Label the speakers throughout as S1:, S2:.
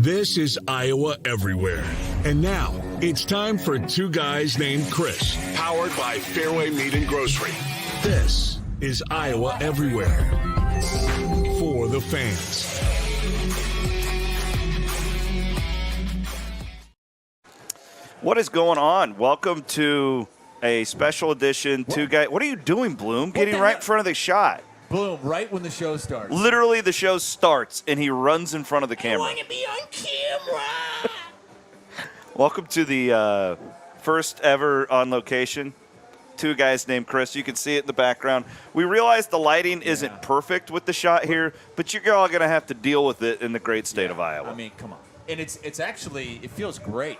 S1: This is Iowa Everywhere. And now, it's time for Two Guys Named Chris, powered by Fairway Meat and Grocery. This is Iowa Everywhere. For the fans.
S2: What is going on? Welcome to a special edition. Two Guys. What are you doing, Bloom? Getting right in front of the shot.
S3: Bloom, right when the show starts.
S2: Literally, the show starts, and he runs in front of the camera.
S3: I want to be on camera.
S2: Welcome to the first ever on location. Two Guys Named Chris. You can see it in the background. We realize the lighting isn't perfect with the shot here, but you're all going to have to deal with it in the great state of Iowa.
S3: I mean, come on. And it's actually, it feels great.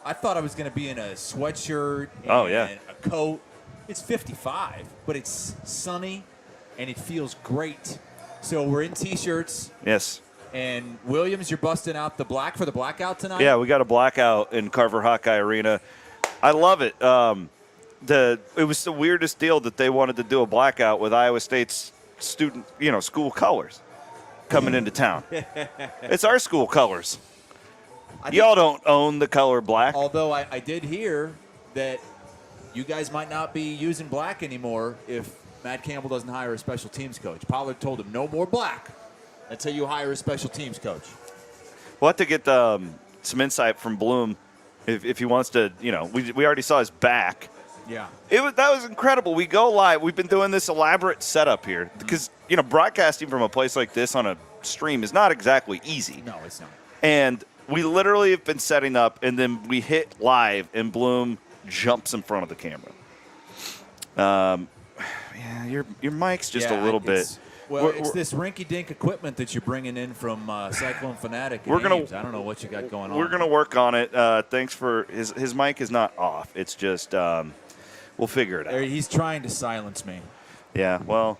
S3: I thought I was going to be in a sweatshirt and a coat. It's 55, but it's sunny, and it feels great. So we're in T-shirts.
S2: Yes.
S3: And Williams, you're busting out the black for the blackout tonight?
S2: Yeah, we got a blackout in Carver Hawkeye Arena. I love it. It was the weirdest deal that they wanted to do a blackout with Iowa State's student, school colors coming into town. It's our school colors. Y'all don't own the color black.
S3: Although I did hear that you guys might not be using black anymore if Matt Campbell doesn't hire a special teams coach. Pollard told him no more black until you hire a special teams coach.
S2: We'll have to get some insight from Bloom if he wants to. We already saw his back.
S3: Yeah.
S2: That was incredible. We go live. We've been doing this elaborate setup here because, broadcasting from a place like this on a stream is not exactly easy.
S3: No, it's not. And
S2: we literally have been setting up, and then we hit live, and Bloom jumps in front of the camera. Your mic's just a little bit.
S3: Well, it's this rinky-dink equipment that you're bringing in from Cyclone Fanatic. I don't know what you got going on.
S2: We're going to work on it. Thanks for his mic is not off. It's just we'll figure it out.
S3: He's trying to silence me.
S2: Yeah, well,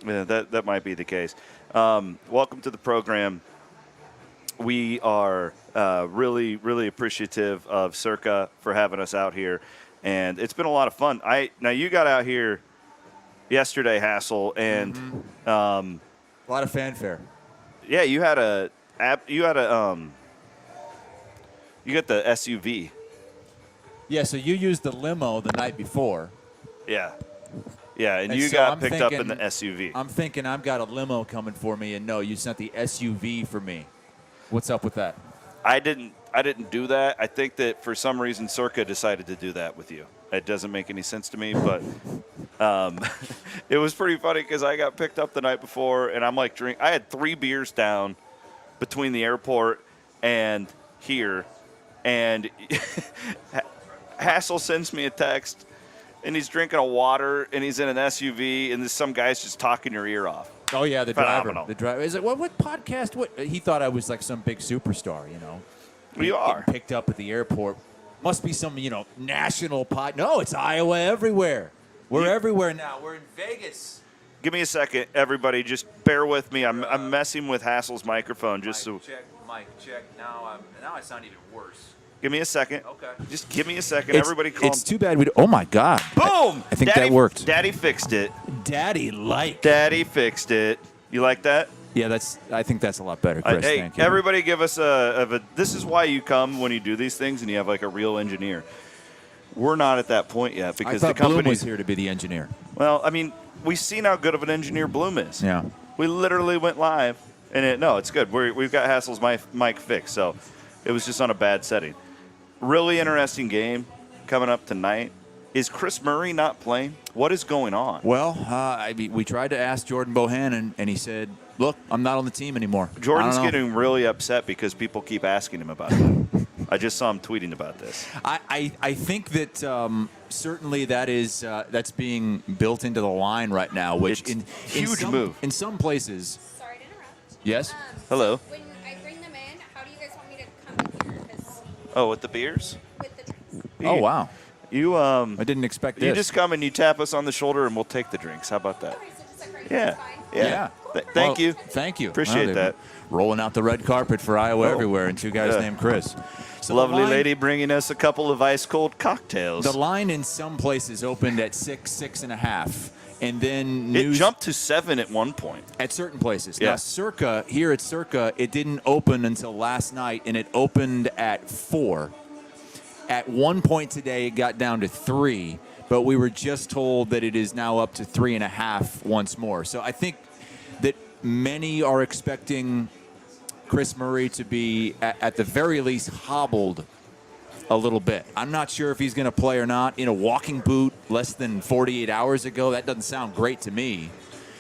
S2: that might be the case. Welcome to the program. We are really, really appreciative of Circa for having us out here, and it's been a lot of fun. Now you got out here yesterday, Hassel, and
S3: a lot of fanfare.
S2: Yeah, you got the SUV.
S3: Yeah, so you used the limo the night before.
S2: Yeah, and you got picked up in the SUV.
S3: I'm thinking I've got a limo coming for me, and no, you sent the SUV for me. What's up with that?
S2: I didn't do that. I think that for some reason Circa decided to do that with you. It doesn't make any sense to me, but it was pretty funny because I got picked up the night before, and I'm like, I had 3 beers down between the airport and here, and Hassel sends me a text, and he's drinking a water, and he's in an SUV, and some guy's just talking your ear off.
S3: Oh, yeah, the
S2: Phenomenal.
S3: driver. The driver. Is it what podcast? What he thought I was like some big superstar,
S2: You are.
S3: Getting picked up at the airport. Must be some, national pod. No, it's Iowa Everywhere. We're everywhere now. We're in Vegas.
S2: Give me a second, everybody. Just bear with me. I'm messing with Hassel's microphone just so.
S3: Mic check. Now I sound even worse.
S2: Give me a second.
S3: Okay.
S2: Just give me a second. Everybody calm.
S3: It's too bad we. Oh my God.
S2: Boom!
S3: I think that worked.
S2: Daddy fixed it.
S3: Daddy
S2: fixed it. You like that?
S3: Yeah, I think that's a lot better, Chris.
S2: Hey,
S3: Thank you.
S2: everybody give us this is why you come when you do these things and you have like a real engineer. We're not at that point yet because
S3: I thought
S2: the company
S3: Bloom was here to be the engineer.
S2: Well, I mean, we've seen how good of an engineer Bloom is.
S3: Yeah.
S2: We literally went live, and it's good. We've got Hassel's mic fixed, so it was just on a bad setting. Really interesting game coming up tonight. Is Chris Murray not playing? What is going on?
S3: Well, we tried to ask Jordan Bohannon, and he said, look, I'm not on the team anymore.
S2: Jordan's getting really upset because people keep asking him about it. I just saw him tweeting about this.
S3: I think that certainly that's being built into the line right now, which
S2: it's huge move.
S3: In some places.
S4: Sorry to interrupt.
S3: Yes?
S2: Hello.
S4: When I bring them in, how do you guys want me to come in here?
S2: With the beers?
S4: With the drinks.
S3: Oh, wow.
S2: I
S3: didn't expect this.
S2: You just come and you tap us on the shoulder, and we'll take the drinks. How about that?
S4: Okay, so just like right
S2: Yeah.
S4: here, fine.
S2: Yeah. Thank you.
S3: Thank you.
S2: Appreciate that.
S3: Rolling out the red carpet for Iowa Everywhere, and two guys named Chris. So
S2: lovely lady bringing us a couple of ice-cold cocktails.
S3: The line in some places opened at 6.5. And then
S2: it jumped to 7 at one point.
S3: At certain places.
S2: Yeah.
S3: Now, here at Circa, it didn't open until last night, and it opened at 4. At one point today, it got down to 3, but we were just told that it is now up to 3.5 once more. So I think that many are expecting Chris Murray to be, at the very least, hobbled a little bit. I'm not sure if he's going to play or not. In a walking boot less than 48 hours ago, that doesn't sound great to me.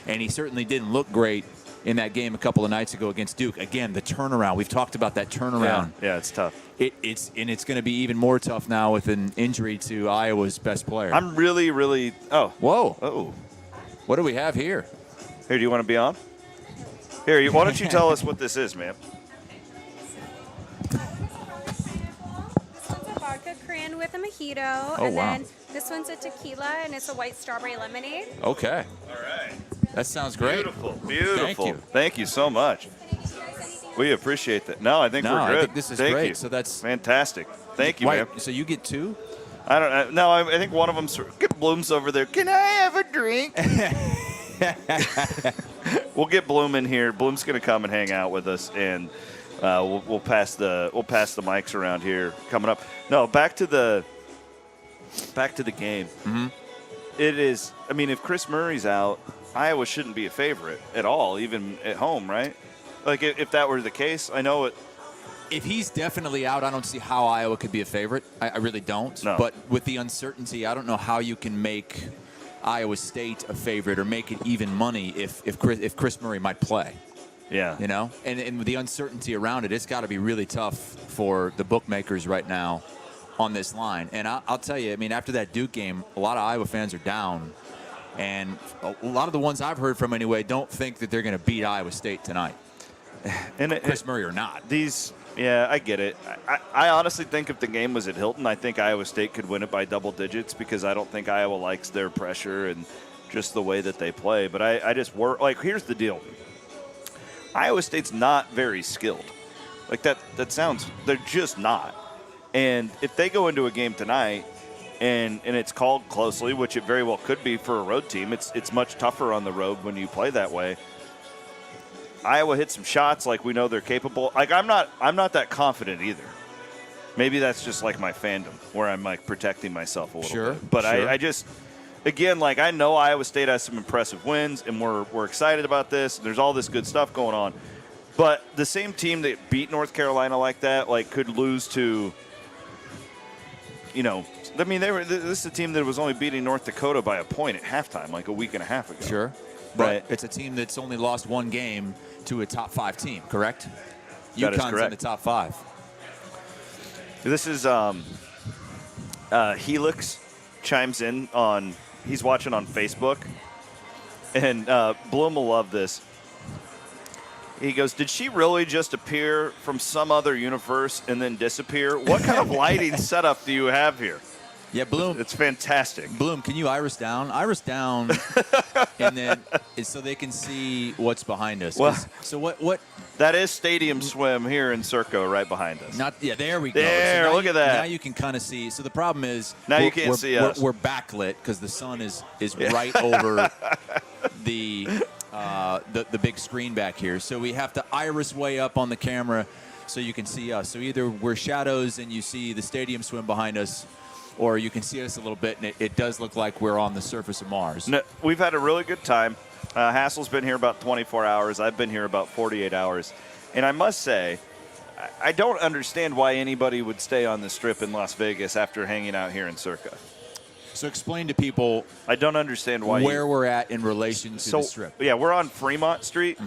S3: And he certainly didn't look great in that game a couple of nights ago against Duke. Again, the turnaround. We've talked about that turnaround.
S2: Yeah, it's tough.
S3: It's going to be even more tough now with an injury to Iowa's best player.
S2: I'm really, really. Oh.
S3: Whoa.
S2: Oh.
S3: What do we have here?
S2: Here, do you want to be on? Here, why don't you tell us what this is, man?
S4: Vodka cran with a mojito.
S3: Oh,
S4: and
S3: wow.
S4: then this one's a tequila, and it's a white strawberry lemonade.
S3: Okay.
S2: All right.
S3: That sounds great.
S2: Beautiful. Thank you so much.
S4: Can I get you guys anything
S2: We appreciate that. No, I think we're good.
S3: I think this is
S2: Thank
S3: great.
S2: You.
S3: So that's
S2: fantastic. Thank you,
S3: Wait,
S2: man.
S3: so you get 2?
S2: I don't know. No, I think one of them. Get Bloom's over there. Can I have a drink? We'll get Bloom in here. Bloom's going to come and hang out with us, and we'll pass the mics around here coming up. No, back to the game.
S3: Mm-hmm.
S2: It is. I mean, if Chris Murray's out, Iowa shouldn't be a favorite at all, even at home, right? Like if that were the case, I know it.
S3: If he's definitely out, I don't see how Iowa could be a favorite. I really don't.
S2: No.
S3: But with the uncertainty, I don't know how you can make Iowa State a favorite or make it even money if Chris Murray might play.
S2: Yeah.
S3: You know? And with the uncertainty around it, it's got to be really tough for the bookmakers right now on this line. And I'll tell you, I mean, after that Duke game, a lot of Iowa fans are down. And a lot of the ones I've heard from anyway don't think that they're going to beat Iowa State tonight.
S2: And
S3: Chris Murray or not.
S2: Yeah, I get it. I honestly think if the game was at Hilton, I think Iowa State could win it by double digits because I don't think Iowa likes their pressure and just the way that they play. But I just work. Like, here's the deal. Iowa State's not very skilled. Like, that sounds – they're just not. And if they go into a game tonight and it's called closely, which it very well could be for a road team, it's much tougher on the road when you play that way. Iowa hit some shots like we know they're capable. Like I'm not that confident either. Maybe that's just like my fandom where I'm like protecting myself a little bit. But
S3: sure.
S2: I just again like I know Iowa State has some impressive wins and we're excited about this. There's all this good stuff going on. But the same team that beat North Carolina like that like could lose to I mean this is a team that was only beating North Dakota by a point at halftime like a week and a half ago.
S3: Sure.
S2: Right.
S3: But it's a team that's only lost one game to a top 5 team, correct?
S2: That is
S3: UConn's
S2: correct.
S3: in the top 5.
S2: This is Helix chimes in on he's watching on Facebook, and Bloom will love this. He goes, "Did she really just appear from some other universe and then disappear? What kind of lighting setup do you have here?"
S3: Yeah, Bloom.
S2: It's fantastic.
S3: Bloom, can you iris down? Iris down, and then so they can see what's behind us.
S2: Well,
S3: so what?
S2: That is Stadium Swim here in Circo, right behind us.
S3: There we go.
S2: There,
S3: so
S2: look at that.
S3: Now you can kind of see. So the problem is
S2: now you can't see us.
S3: We're backlit because the sun is right over the big screen back here. So we have to iris way up on the camera so you can see us. So either we're shadows and you see the Stadium Swim behind us, or you can see us a little bit, and it does look like we're on the surface of Mars.
S2: No, we've had a really good time. Hassel's been here about 24 hours. I've been here about 48 hours. And I must say, I don't understand why anybody would stay on the Strip in Las Vegas after hanging out here in Circa.
S3: So explain to people
S2: I don't understand why
S3: where we're at in relation to the Strip.
S2: Yeah, we're on Fremont Street,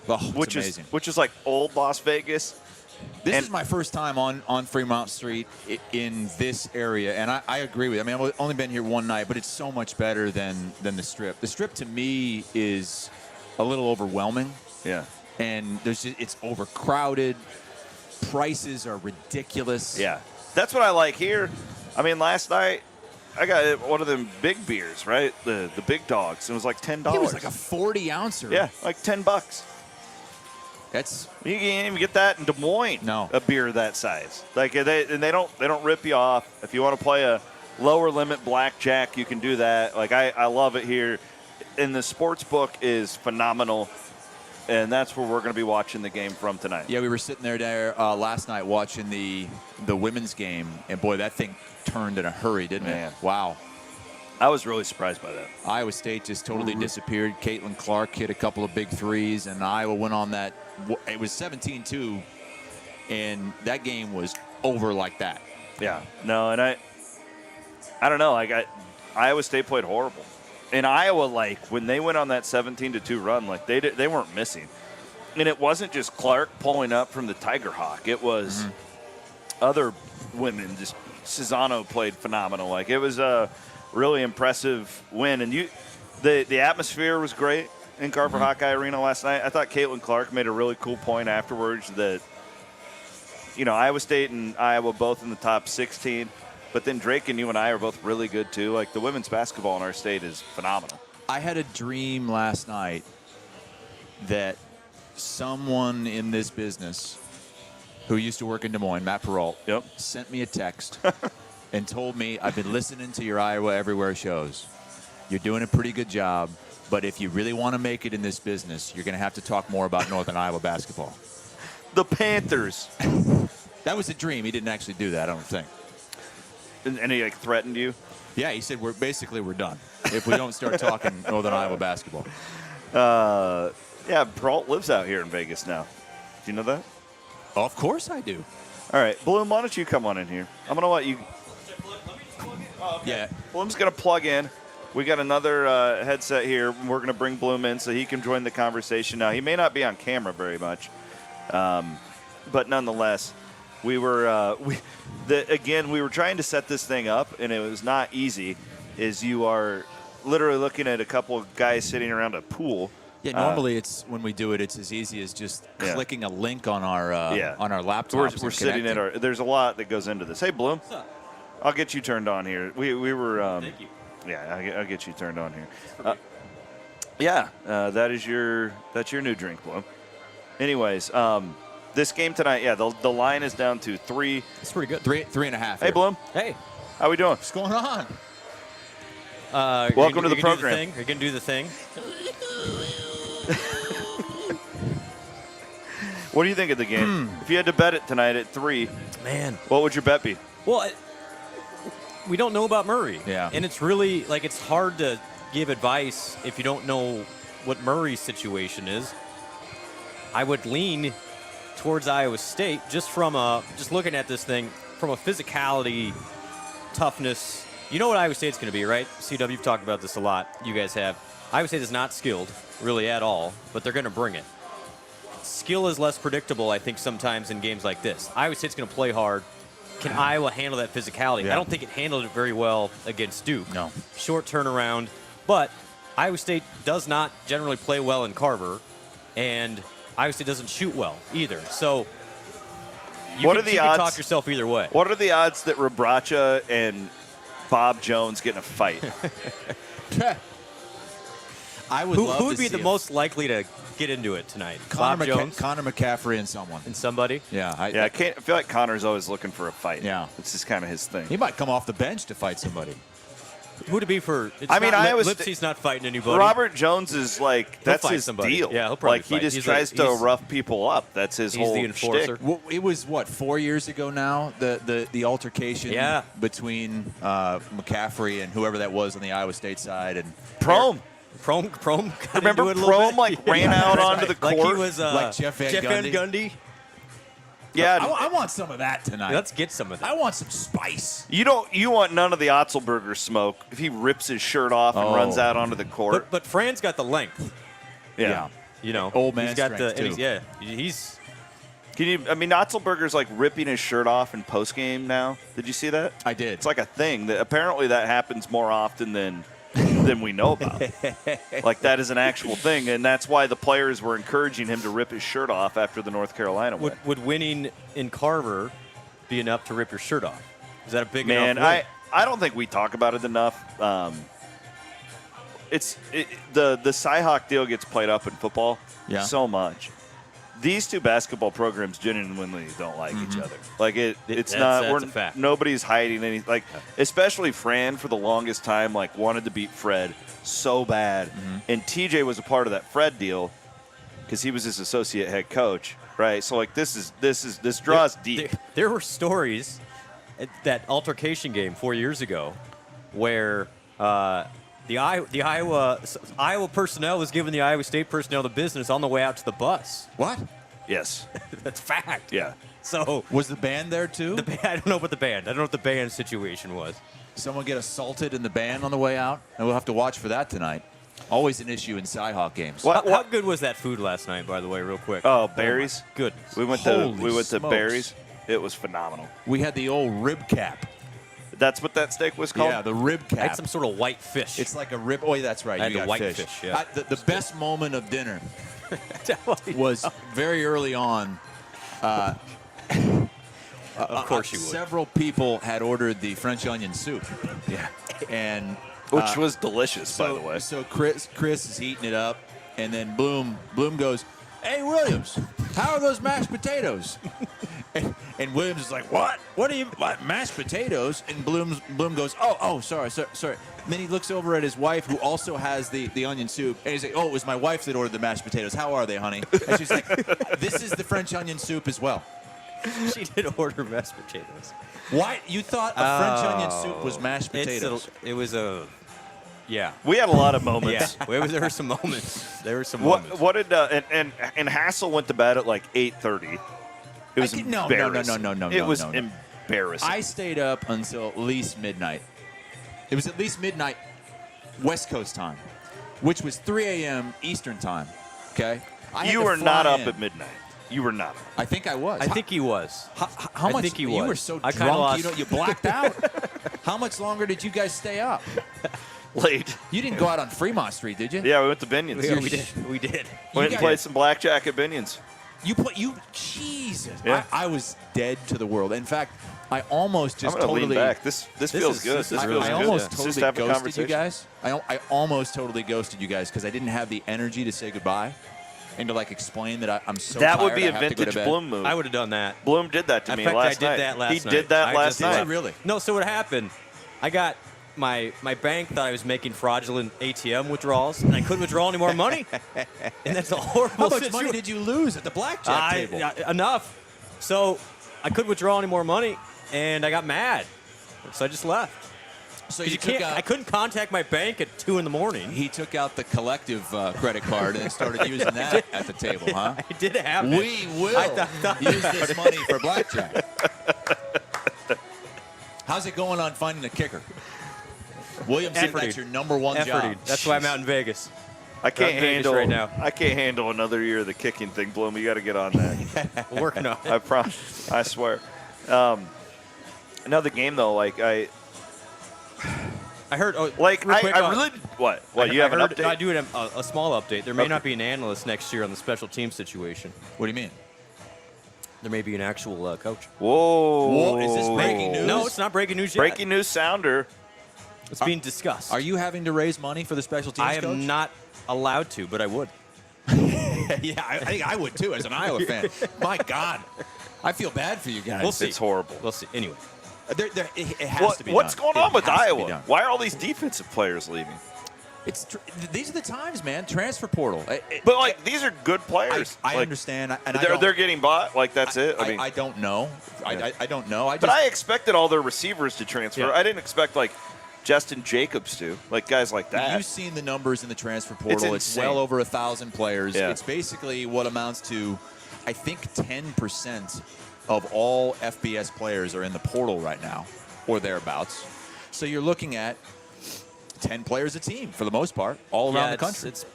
S3: Oh,
S2: which
S3: amazing.
S2: is like old Las Vegas.
S3: This is my first time on Fremont Street in this area, and I agree with you. I mean, I've only been here one night, but it's so much better than the Strip. The Strip, to me, is a little overwhelming.
S2: Yeah.
S3: And it's overcrowded. Prices are ridiculous.
S2: Yeah. That's what I like here. I mean, last night, I got one of them big beers, right? The big dogs. It was like $10.
S3: It was like a 40-ouncer.
S2: Yeah, like $10.
S3: That's
S2: You can't even get that in Des Moines.
S3: No.
S2: A beer that size. Like they don't rip you off. If you want to play a lower limit blackjack, you can do that. Like I love it here. and the sports book is phenomenal, and that's where we're going to be watching the game from tonight.
S3: Yeah, we were sitting there last night watching the women's game, and boy, that thing turned in a hurry, didn't it? Wow.
S2: I was really surprised by that.
S3: Iowa State just totally disappeared. Caitlin Clark hit a couple of big threes, and Iowa went on that. It was 17-2, and that game was over like that.
S2: Yeah. No, and I don't know. Iowa State played horrible. And Iowa, when they went on that 17-2 run, they weren't missing. And it wasn't just Clark pulling up from the Tiger Hawk. It was other women. Just Cesano played phenomenal. It was a really impressive win. And the atmosphere was great in Carver Hawkeye Arena last night. I thought Caitlin Clark made a really cool point afterwards that, Iowa State and Iowa both in the top 16. But then Drake and you and I are both really good, too. The women's basketball in our state is phenomenal.
S3: I had a dream last night that someone in this business who used to work in Des Moines, Matt Peralt, sent me a text and told me, I've been listening to your Iowa Everywhere shows. You're doing a pretty good job, but if you really want to make it in this business, you're going to have to talk more about Northern Iowa basketball.
S2: The Panthers.
S3: That was a dream. He didn't actually do that, I don't think.
S2: And he threatened you?
S3: Yeah, he said we're done if we don't start talking Northern Iowa basketball.
S2: Yeah, Peralt lives out here in Vegas now. Do you know that?
S3: Of course I do.
S2: All right, Bloom, why don't you come on in here? I'm going to let you.
S3: Oh, okay. Yeah.
S2: Bloom's going to plug in. We got another headset here. We're going to bring Bloom in so he can join the conversation now. He may not be on camera very much, but nonetheless, we were we were trying to set this thing up, and it was not easy. As you are literally looking at a couple of guys sitting around a pool.
S3: Yeah, normally when we do it, it's as easy as just clicking a link on our laptops.
S2: We're sitting at our. There's a lot that goes into this. Hey, Bloom, I'll get you turned on here. We were.
S5: Thank you.
S2: Yeah, I'll get you turned on here. That's your new drink, Bloom. Anyways, this game tonight, the line is down to 3.
S5: It's pretty good.
S3: 3.5.
S2: Hey, Bloom.
S5: Hey.
S2: How we doing?
S3: What's going on?
S2: Welcome to the program.
S5: You're going to do the thing?
S2: What do you think of the game? If you had to bet it tonight at 3,
S5: Man.
S2: what would your bet be?
S5: Well, we don't know about Murray.
S3: Yeah.
S5: And it's really, it's hard to give advice if you don't know what Murray's situation is. I would lean towards Iowa State just looking at this thing from a physicality, toughness. You know what Iowa State's going to be, right? CW, you've talked about this a lot. You guys have. Iowa State is not skilled, really, at all, but they're going to bring it. Skill is less predictable, I think, sometimes in games like this. Iowa State's going to play hard. Can Iowa handle that physicality?
S3: Yeah.
S5: I don't think it handled it very well against Duke.
S3: No.
S5: Short turnaround. But Iowa State does not generally play well in Carver, and Iowa State doesn't shoot well either. So you can talk yourself either way.
S2: What are the odds that Rebraca and Bob Jones get in a fight?
S3: I would love
S5: Who would
S3: to
S5: be
S3: see
S5: the most likely to get into it tonight? Bob Jones?
S3: Connor McCaffrey and someone.
S5: And somebody?
S3: Yeah.
S2: I feel like Connor's always looking for a fight.
S3: Yeah.
S2: It's just kind of his thing.
S3: He might come off the bench to fight somebody.
S5: Who would it be for? Lipsy's not fighting anybody.
S2: Robert Jones is that's his
S5: somebody.
S2: deal.
S5: Yeah, he'll probably
S2: he just tries to rough people up. That's his whole
S5: the enforcer.
S2: shtick.
S3: Well, it was 4 years ago now, the altercation between McCaffrey and whoever that was on the Iowa State side, and
S5: Prome.
S2: Remember Prome ran out onto the court
S5: like he was
S3: like Jeff Van
S5: Gundy.
S2: Yeah,
S3: I want some of that tonight.
S5: Let's get some of that.
S3: I want some spice.
S2: You want none of the Otzelberger smoke if he rips his shirt off and runs out onto the court.
S5: But Fran's got the length.
S2: Yeah.
S3: Old man
S5: he's got
S3: strength,
S5: the
S3: too.
S5: he's.
S2: Otzelberger's ripping his shirt off in post game now. Did you see that?
S3: I did.
S2: It's like a thing that apparently that happens more often than we know about. That is an actual thing, and that's why the players were encouraging him to rip his shirt off after the North Carolina win.
S5: Would winning in Carver be enough to rip your shirt off? Is that a big enough win?
S2: I don't think we talk about it enough. The CyHawk deal gets played up in football so much. these two basketball programs genuinely don't like each other. Like it's
S5: that's a fact.
S2: Nobody's hiding anything. Like especially Fran for the longest time, like wanted to beat Fred so bad, and TJ was a part of that Fred deal because he was his associate head coach, right? So like this draws deep.
S5: There were stories at that altercation game 4 years ago where the Iowa personnel was giving the Iowa State personnel the business on the way out to the bus.
S3: What?
S2: Yes.
S5: That's fact.
S2: Yeah.
S5: So
S3: Was the band there too?
S5: I don't know about the band. I don't know what the band situation was.
S3: Someone get assaulted in the band on the way out? And we'll have to watch for that tonight. Always an issue in CyHawk games.
S5: How good was that food last night, by the way, real quick?
S2: Oh, Berries.
S5: Goodness.
S2: We went
S3: Holy
S2: to
S3: smokes.
S2: Berries. It was phenomenal.
S3: We had the old rib cap.
S2: That's what that steak was called?
S3: Yeah, the rib cap.
S5: I had some sort of white fish.
S3: It's like a rib. Oh, yeah, that's right.
S5: I had
S3: You
S5: the
S3: got
S5: white
S3: fish.
S5: fish, yeah.
S3: The best moment of dinner was very early on.
S5: of course you would.
S3: Several people had ordered the French onion soup.
S2: Yeah.
S3: And
S2: Which was delicious, by the way.
S3: So Chris is heating it up, and then Bloom goes, "Hey Williams, how are those mashed potatoes?" and Williams is like, "What? What mashed potatoes?" And Bloom goes, "Oh, sorry." And then he looks over at his wife, who also has the onion soup, and he's like, "Oh, it was my wife that ordered the mashed potatoes. How are they, honey?" And she's like, "This is the French onion soup as well."
S5: She did order mashed potatoes.
S3: Why? You thought a French onion soup was mashed potatoes?
S5: Yeah.
S2: We had a lot of
S5: Yeah.
S2: moments.
S5: There were some moments. There were some moments.
S2: What did and Hassel went to bed at like 8:30. It was
S3: No.
S2: embarrassing. It was embarrassing.
S3: I stayed up until at least midnight. It was at least midnight West Coast time, which was 3 a.m. Eastern time. Okay?
S2: You were not up at midnight. You were not up.
S3: I think I was.
S5: I think he was.
S3: How much?
S5: I think he
S3: You
S5: was.
S3: were so
S5: I kinda
S3: drunk,
S5: lost-
S3: you blacked out. How much longer did you guys stay up?
S2: Late.
S3: You didn't go out on Fremont Street, did you?
S2: Yeah, we went to Binions.
S5: Yeah, we did.
S2: Went and played some blackjack at Binions.
S3: Jesus.
S2: Yeah.
S3: I was dead to the world. In fact, I almost just
S2: I'm gonna
S3: totally
S2: lean back. This feels good.
S5: this is
S2: This
S5: really
S2: feels
S3: I
S2: good.
S3: almost
S2: Let's just
S3: totally
S2: have a
S3: ghosted
S2: conversation.
S3: you guys. I almost totally ghosted you guys because I didn't have the energy to say goodbye and to like explain that I'm so
S2: That
S3: tired.
S2: would be
S3: I
S2: a
S3: have to go to
S2: vintage
S3: bed.
S2: Bloom move.
S5: I would have done that.
S2: Bloom did that to
S5: In
S2: me
S5: fact,
S2: last night.
S5: I did that last night.
S2: He did that
S5: I
S2: last
S5: just did
S2: night.
S5: that.
S3: Really?
S5: No, so what happened, I got my bank thought I was making fraudulent ATM withdrawals, and I couldn't withdraw any more money. And that's a horrible
S3: How much
S5: situation.
S3: money did you lose at the blackjack table?
S5: Enough. So I couldn't withdraw any more money, and I got mad. So I just left.
S3: So
S5: 'Cause
S3: you took
S5: I
S3: out.
S5: couldn't contact my bank at 2 in the morning.
S3: He took out the collective credit card and started using that at the table, huh?
S5: I did have it.
S3: We will
S5: I thought
S3: use this money for blackjack. How's it going on finding a kicker? Williams said that's your number one job.
S5: That's why I'm out in Vegas.
S2: I can't
S5: Vegas
S2: handle
S5: right now.
S2: I can't handle another year of the kicking thing, Bloom. You got to get on that.
S5: We're working on it.
S2: I promise. I swear. Another game though, like
S5: I heard. Oh,
S2: like
S5: real quick,
S2: I really what? What you have an update?
S5: I do have a small update. There may
S2: Okay.
S5: not be an analyst next year on the special team situation.
S3: What do you mean?
S5: There may be an actual coach.
S2: Whoa.
S3: Whoa, is this breaking news?
S5: No, it's not breaking news yet.
S2: Breaking news sounder.
S5: It's being discussed.
S3: Are you having to raise money for the special teams
S5: I am
S3: coach?
S5: not allowed to, but I would.
S3: Yeah, I think I would too as an Iowa fan. My God. I feel bad for you guys.
S5: We'll see.
S2: It's horrible.
S5: We'll see. Anyway,
S3: It has to be
S2: What's
S3: done.
S2: going on
S3: It
S2: with
S3: has to be
S2: Iowa?
S3: done.
S2: Why are all these defensive players leaving?
S3: These are the times, man. Transfer portal.
S2: But like these are good players.
S3: I
S2: Like,
S3: understand. And
S2: they're getting bought. Like that's it. I mean,
S3: I don't know. I don't know.
S2: but I expected all their receivers to transfer.
S5: Yeah.
S2: I didn't expect like Justin Jacobs to, like guys like that.
S3: You've seen the numbers in the transfer portal. It's
S2: insane.
S3: well over 1,000 players.
S2: Yeah.
S3: It's basically what amounts to, I think, 10% of all FBS players are in the portal right now, or thereabouts. So you're looking at 10 players a team for the most part, all around the country.
S5: It's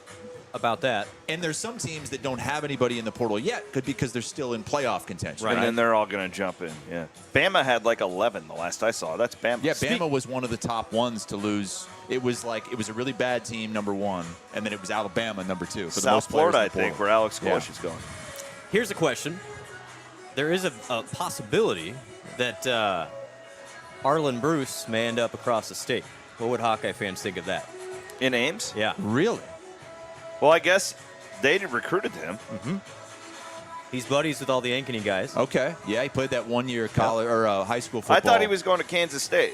S5: about that.
S3: And there's some teams that don't have anybody in the portal yet, because they're still in playoff contention.
S2: And then they're all going to jump in. Yeah. Bama had like 11 the last I saw. That's Bama.
S3: Yeah, Bama was one of the top ones to lose. It was a really bad team, number one, and then it was Alabama, number two. For the
S2: South
S3: most players
S2: Florida,
S3: in
S2: I
S3: the portal.
S2: think, where Alex
S3: Yeah.
S2: Kolsch is going.
S5: Here's a question. There is a possibility that Arlen Bruce may end up across the state. What would Hawkeye fans think of that?
S2: In Ames?
S5: Yeah.
S3: Really?
S2: Well, I guess they recruited him.
S5: He's buddies with all the Ankeny guys.
S3: Okay. Yeah, he played that 1 year college or high school football.
S2: I thought he was going to Kansas State.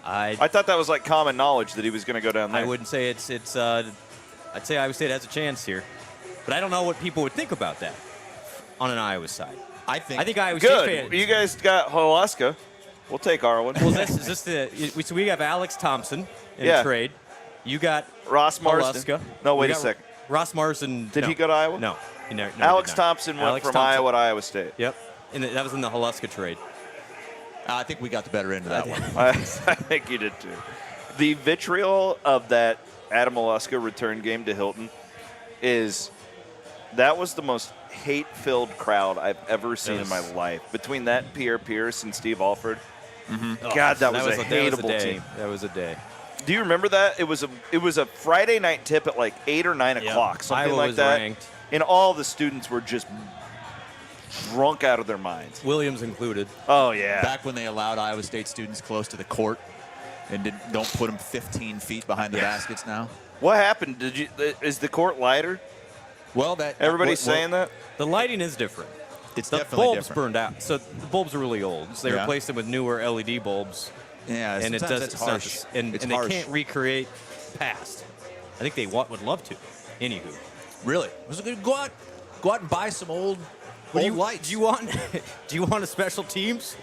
S2: I thought that was like common knowledge that he was going to go down there.
S5: I wouldn't say it's. I'd say Iowa State has a chance here, but I don't know what people would think about that on an Iowa side. I think Iowa State fans.
S2: Good. You guys got Holaska. We'll take Arlen.
S5: Well, is this so we have Alex Thompson in trade. You got
S2: Ross Marsden.
S5: Holaska.
S2: No, wait a second.
S5: Ross Marsden.
S2: Did he go to Iowa?
S5: No.
S2: Alex Thompson went from Iowa to Iowa State.
S5: Yep. And that was in the Holaska trade.
S3: I think we got the better end of that one.
S2: I think you did too. The vitriol of that Adam Holaska return game to Hilton that was the most hate-filled crowd I've ever seen in my life. Between that Pierre Pierce and Steve Alford. Mm-hmm. God, that was a hateable team.
S5: That was a day.
S2: Do you remember that? It was a Friday night tip at like 8 or 9 o'clock, something
S5: Iowa
S2: like
S5: was
S2: that.
S5: Ranked.
S2: And all the students were just drunk out of their minds.
S5: Williams included.
S2: Oh, yeah.
S3: Back when they allowed Iowa State students close to the court and don't put them 15 feet behind the baskets now.
S2: What happened? Is the court lighter?
S3: Well,
S2: everybody's saying that?
S5: The lighting is different.
S3: It's
S5: the
S3: definitely
S5: bulbs
S3: different.
S5: burned out. So the bulbs are really old. So they replaced them with newer LED bulbs.
S3: Yeah,
S5: and it does.
S3: it's harsh.
S5: And they can't recreate past. I think they would love to. Anywho.
S3: Really? Was it good? Go out and buy some old lights.
S5: Do you want a special teams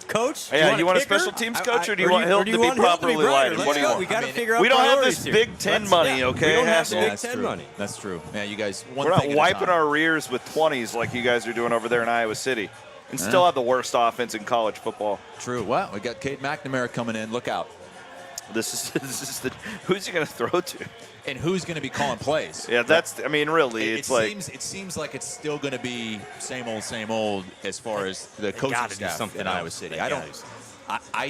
S5: coach?
S2: Yeah, you want a special teams coach, or do you want Hilton to be properly lighted? What do you want?
S5: We got to figure out.
S2: We don't have this
S5: here.
S2: Big Ten money, okay?
S5: We don't have the Big
S2: Hassel?
S5: Ten money.
S3: That's true. Yeah, you guys.
S2: We're not wiping our rears with 20s like you guys are doing over there in Iowa City, and still have the worst offense in college football.
S3: True. Well, we got Cade McNamara coming in. Look out.
S2: This is who's he going to throw to?
S3: And who's going to be calling plays?
S2: Yeah, really,
S3: it seems like it's still going to be same old as far as the coaching staff in Iowa City. I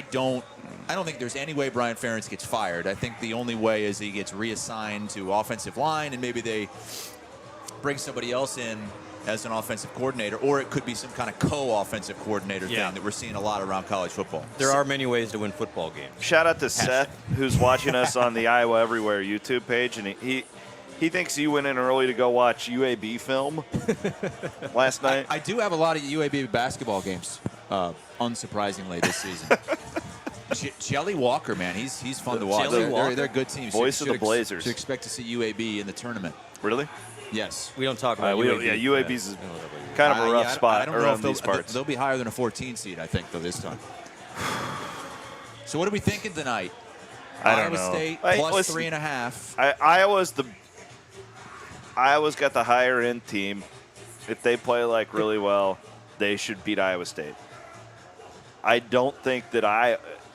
S3: don't think there's any way Brian Ferentz gets fired. I think the only way is he gets reassigned to offensive line, and maybe they bring somebody else in as an offensive coordinator, or it could be some kind of co-offensive coordinator thing that we're seeing a lot around college football.
S5: There are many ways to win football games.
S2: Shout out to Seth, who's watching us on the Iowa Everywhere YouTube page, and he thinks you went in early to go watch UAB film last night.
S3: I do have a lot of UAB basketball games, unsurprisingly, this season. Jelly Walker, man, he's fun to watch. They're good teams.
S2: Voice of the Blazers.
S3: Should expect to see UAB in the tournament.
S2: Really?
S3: Yes.
S5: We don't talk about UAB.
S2: Yeah, UAB's is kind of a rough spot around these parts.
S3: They'll be higher than a 14 seed, I think, though, this time. So what are we thinking tonight?
S2: Iowa
S3: State plus 3.5.
S2: Iowa's got the higher end team. If they play like really well, they should beat Iowa State. I don't think that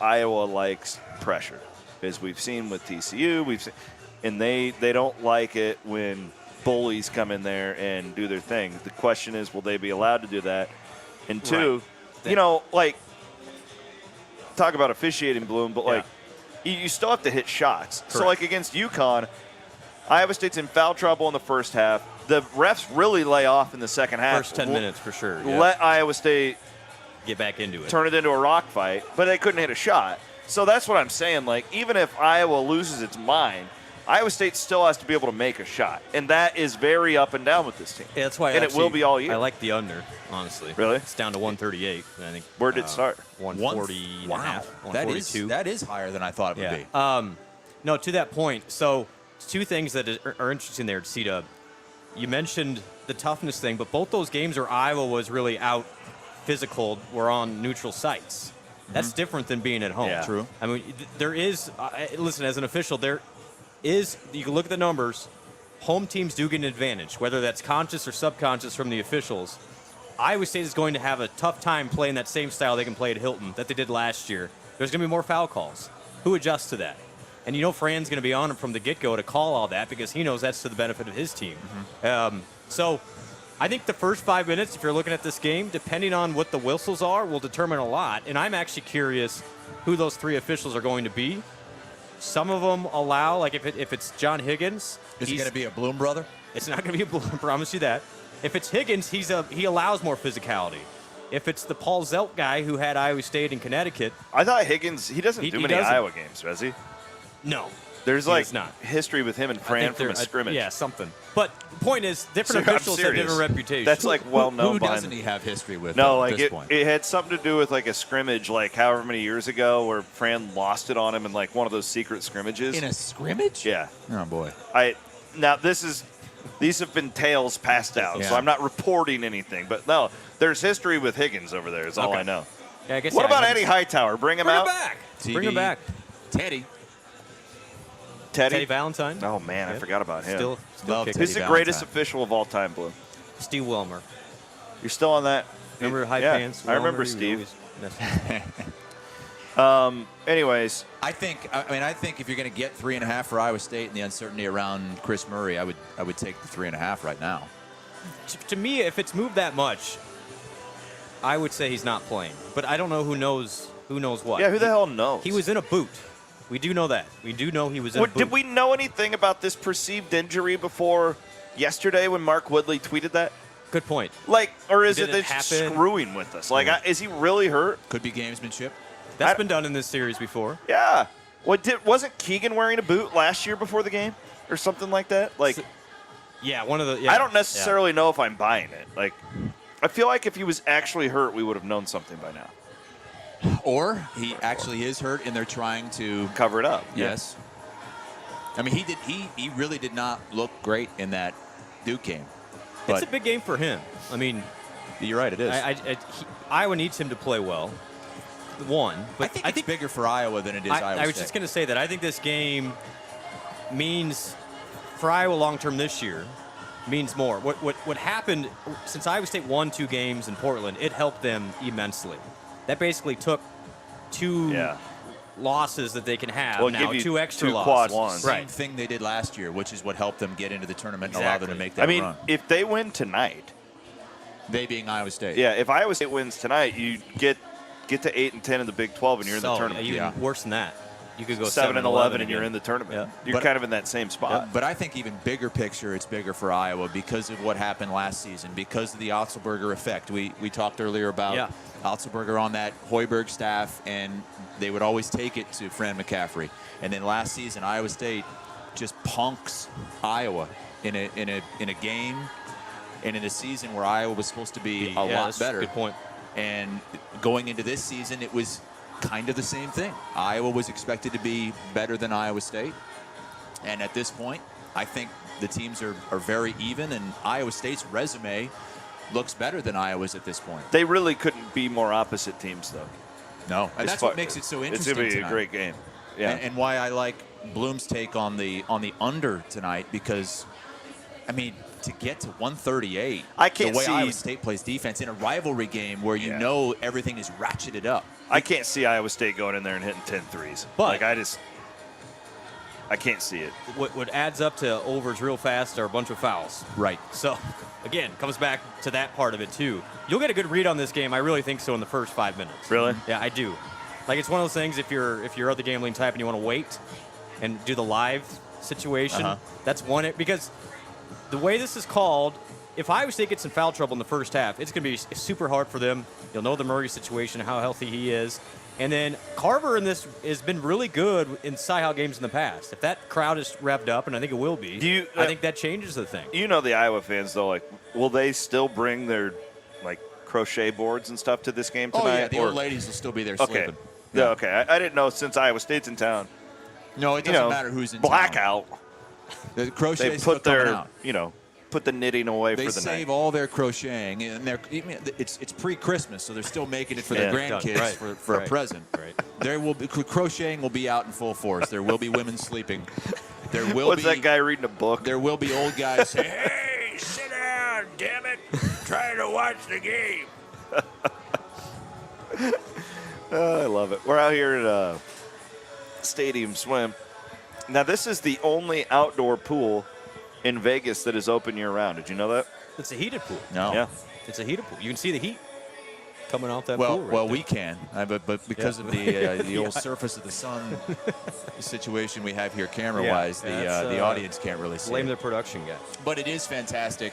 S2: Iowa likes pressure, as we've seen with TCU. And they don't like it when bullies come in there and do their thing. The question is, will they be allowed to do that? And two, talk about officiating, Bloom, but you still have to hit shots. Correct. So like against UConn, Iowa State's in foul trouble in the first half. The refs really lay off in the second half.
S5: First 10 minutes for sure.
S2: Let Iowa State
S5: get back into it.
S2: Turn it into a rock fight, but they couldn't hit a shot. So that's what I'm saying. Like, even if Iowa loses its mind, Iowa State still has to be able to make a shot, and that is very up and down with this team.
S5: Yeah, that's why.
S2: It will be all year.
S5: I like the under, honestly.
S2: Really?
S5: It's down to 138. I think.
S2: Where did it start?
S5: 140.
S3: Wow,
S5: 142.
S3: That is higher than I thought it would be.
S5: No, to that point. So, two things that are interesting there, C-Dub. You mentioned the toughness thing, but both those games where Iowa was really out physical were on neutral sites. That's different than being at home.
S2: Yeah.
S3: True.
S5: I mean, there is. Listen, as an official, there is. You can look at the numbers. Home teams do get an advantage, whether that's conscious or subconscious from the officials. Iowa State is going to have a tough time playing that same style they can play at Hilton that they did last year. There's going to be more foul calls. Who adjusts to that? And you know Fran's going to be on him from the get-go to call all that because he knows that's to the benefit of his team. So I think the first 5 minutes, if you're looking at this game, depending on what the whistles are, will determine a lot. And I'm actually curious who those three officials are going to be. Some of them allow, like if it's John Higgins.
S3: Is it going to be a Bloom brother?
S5: It's not going to be a Bloom, I promise you that. If it's Higgins, he allows more physicality. If it's the Paul Zelt guy who had Iowa State in Connecticut.
S2: I thought Higgins, he doesn't do many Iowa games, does he?
S5: No.
S2: There's
S5: He
S2: like
S5: was not.
S2: history with him and
S5: I
S2: Fran
S5: think
S2: from a
S5: they're-
S2: scrimmage.
S5: Yeah, something. But the point is, different
S2: I'm
S5: officials have
S2: serious.
S5: different reputations.
S2: That's like well known.
S3: Who
S2: behind
S3: doesn't he have history with?
S2: No,
S3: at
S2: like
S3: this point?
S2: it had something to do with like a scrimmage, like however many years ago, where Fran lost it on him in like one of those secret scrimmages.
S3: In a scrimmage?
S2: Yeah.
S3: Oh boy.
S2: Now these have been tales passed out, so
S3: Yeah.
S2: I'm not reporting anything. But no, there's history with Higgins over there. Is all
S5: Okay.
S2: I know.
S5: Yeah, I guess
S2: What
S5: yeah,
S2: about
S5: I
S2: Eddie
S5: guess-
S2: Hightower? Bring him
S5: Bring
S2: out.
S5: him back.
S3: TV.
S5: Bring him back.
S3: Teddy.
S2: Teddy.
S5: Valentine.
S2: Oh man, I
S5: Yeah.
S2: forgot about him.
S5: Still
S3: Love
S5: kicking.
S2: Who's
S3: Teddy
S2: the greatest
S3: Valentine.
S2: official of all time, Blue?
S5: Steve Wilmer.
S2: You're still on that?
S5: Remember High
S2: Yeah,
S5: Pants?
S2: I remember
S5: Wilmer? He
S2: Steve.
S5: always messed-
S2: Anyways,
S3: I think if you're going to get 3.5 for Iowa State and the uncertainty around Chris Murray, I would take the 3.5 right now.
S5: To me, if it's moved that much, I would say he's not playing. But I don't know who knows what.
S2: yeah, who the hell knows?
S5: He was in a boot. We do know that. We do know he was in a boot.
S2: Did we know anything about this perceived injury before yesterday when Mark Woodley tweeted that?
S5: Good point.
S2: Like, or is
S5: Did
S2: it
S5: it
S2: that's
S5: happen?
S2: screwing with us? Like, is he really hurt?
S3: Could be gamesmanship.
S5: That's been done in this series before.
S2: Yeah. Wasn't Keegan wearing a boot last year before the game or something like that? Like,
S5: Yeah, one of the. Yeah,
S2: I don't necessarily know if I'm buying it. Like, I feel like if he was actually hurt, we would have known something by now.
S3: Or he actually is hurt and they're trying to
S2: Cover it up.
S3: Yes. I mean, he really did not look great in that Duke game.
S5: It's
S3: But
S5: a big game for him. I mean,
S3: you're right, it is.
S5: Iowa needs him to play well. One, but
S3: I think it's bigger for Iowa than it is Iowa
S5: I was
S3: State.
S5: just going to say that I think this game means for Iowa long term this year means more. What happened since Iowa State won 2 games in Portland, it helped them immensely. That basically took 2 losses that they can have
S2: Well,
S5: now,
S2: give you
S5: 2 extra
S2: 2
S5: losses.
S2: quad ones.
S3: Same
S5: Right.
S3: thing they did last year, which is what helped them get into the tournament and allow them to make that
S2: I mean,
S3: run.
S2: if they win tonight,
S3: They being Iowa State.
S2: yeah, if Iowa State wins tonight, you get to 8 and 10 in the Big 12 and you're in the
S5: So,
S2: tournament.
S5: even worse than that. You could go
S2: 7 and 11 and
S5: again.
S2: you're in the tournament.
S5: Yeah.
S2: You're
S3: But-
S2: kind of in that same spot.
S3: But I think even bigger picture, it's bigger for Iowa because of what happened last season, because of the Otzelberger effect. We talked earlier about Otzelberger on that Hoiberg staff, and they would always take it to Fran McCaffrey. And then last season, Iowa State just punks Iowa in a game and in a season where Iowa was supposed to be a lot
S5: that's
S3: better.
S5: a good point.
S3: And going into this season, it was kind of the same thing. Iowa was expected to be better than Iowa State. And at this point, I think the teams are very even, and Iowa State's resume looks better than Iowa's at this point.
S2: They really couldn't be more opposite teams, though.
S3: No, and
S2: It's
S3: that's what
S2: fu-
S3: makes it so
S2: It's
S3: interesting
S2: going to be
S3: tonight.
S2: a great game. Yeah.
S3: And why I like Bloom's take on the under tonight, because, I mean, to get to 138,
S2: I can't
S3: the way
S2: see-
S3: Iowa State plays defense in a rivalry game where you know everything is ratcheted up.
S2: I can't see Iowa State going in there and hitting 10 threes.
S5: But-
S2: I can't see it.
S5: What adds up to overs real fast are a bunch of fouls.
S3: Right.
S5: So, again, comes back to that part of it, too. You'll get a good read on this game. I really think so in the first 5 minutes.
S2: Really?
S5: Yeah, I do. Like, it's one of those things, if you're of the gambling type and you want to wait and do the live situation, that's one. Because the way this is called, if Iowa State gets in foul trouble in the first half, it's going to be super hard for them. You'll know the Murray situation, how healthy he is. And then Carver in this has been really good in CyHawk games in the past. If that crowd is revved up, and I think it will be, I think that changes the thing.
S2: You know the Iowa fans, though, like, will they still bring their, like, crochet boards and stuff to this game tonight?
S3: Oh, yeah, the old ladies will still be there
S2: Okay.
S3: sleeping.
S2: Yeah, okay. I didn't know since Iowa State's in town.
S3: No, it doesn't matter who's in
S2: blackout.
S3: The
S2: They
S3: crochet's
S2: put
S3: still coming
S2: their,
S3: out.
S2: put the knitting away
S3: They
S2: for the
S3: save
S2: night.
S3: all their crocheting, and it's pre-Christmas, so they're still making it for their grandkids
S5: Right.
S3: for a
S5: Right.
S3: present.
S5: Right.
S3: There will be crocheting will be out in full force. There will be women sleeping. There will
S2: What's
S3: be
S2: that guy reading a book?
S3: There will be old guys saying, "Hey, sit down, damn it! Trying to watch the game."
S2: I love it. We're out here at Stadium Swim. Now, this is the only outdoor pool in Vegas that is open year-round. Did you know that?
S5: It's a heated pool.
S3: No.
S2: Yeah.
S5: It's a heated pool. You can see the heat coming off that
S3: Well,
S5: pool. Right
S3: well,
S5: there.
S3: we can, but because of the old surface of the sun situation we have here camera-wise, the audience can't really see.
S5: blame
S3: it.
S5: their production guy.
S3: But it is fantastic.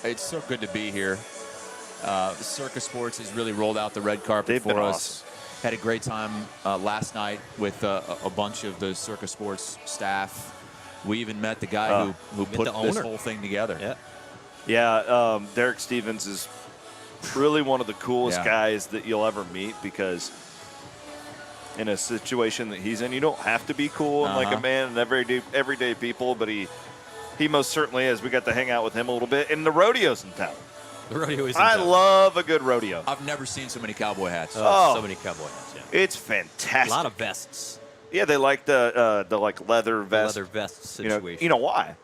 S3: It's so good to be here. Circus Sports has really rolled out the red carpet
S2: They've
S3: for
S2: been
S3: us. Had a great time last night with a bunch of the Circa Sports staff. We even met the guy who put this whole thing together.
S5: Yeah.
S2: Yeah, Derek Stevens is really one of the coolest guys that you'll ever meet, because in a situation that he's in, you don't have to be cool and like a man and everyday people, but he most certainly is. We got to hang out with him a little bit, and the rodeo's in town.
S5: The rodeo is.
S2: I love a good rodeo.
S3: I've never seen so many cowboy hats.
S5: So many cowboy hats. Yeah.
S2: It's fantastic.
S5: A lot of vests.
S2: Yeah, they like the like leather vest.
S5: Leather vest situation.
S2: You know why?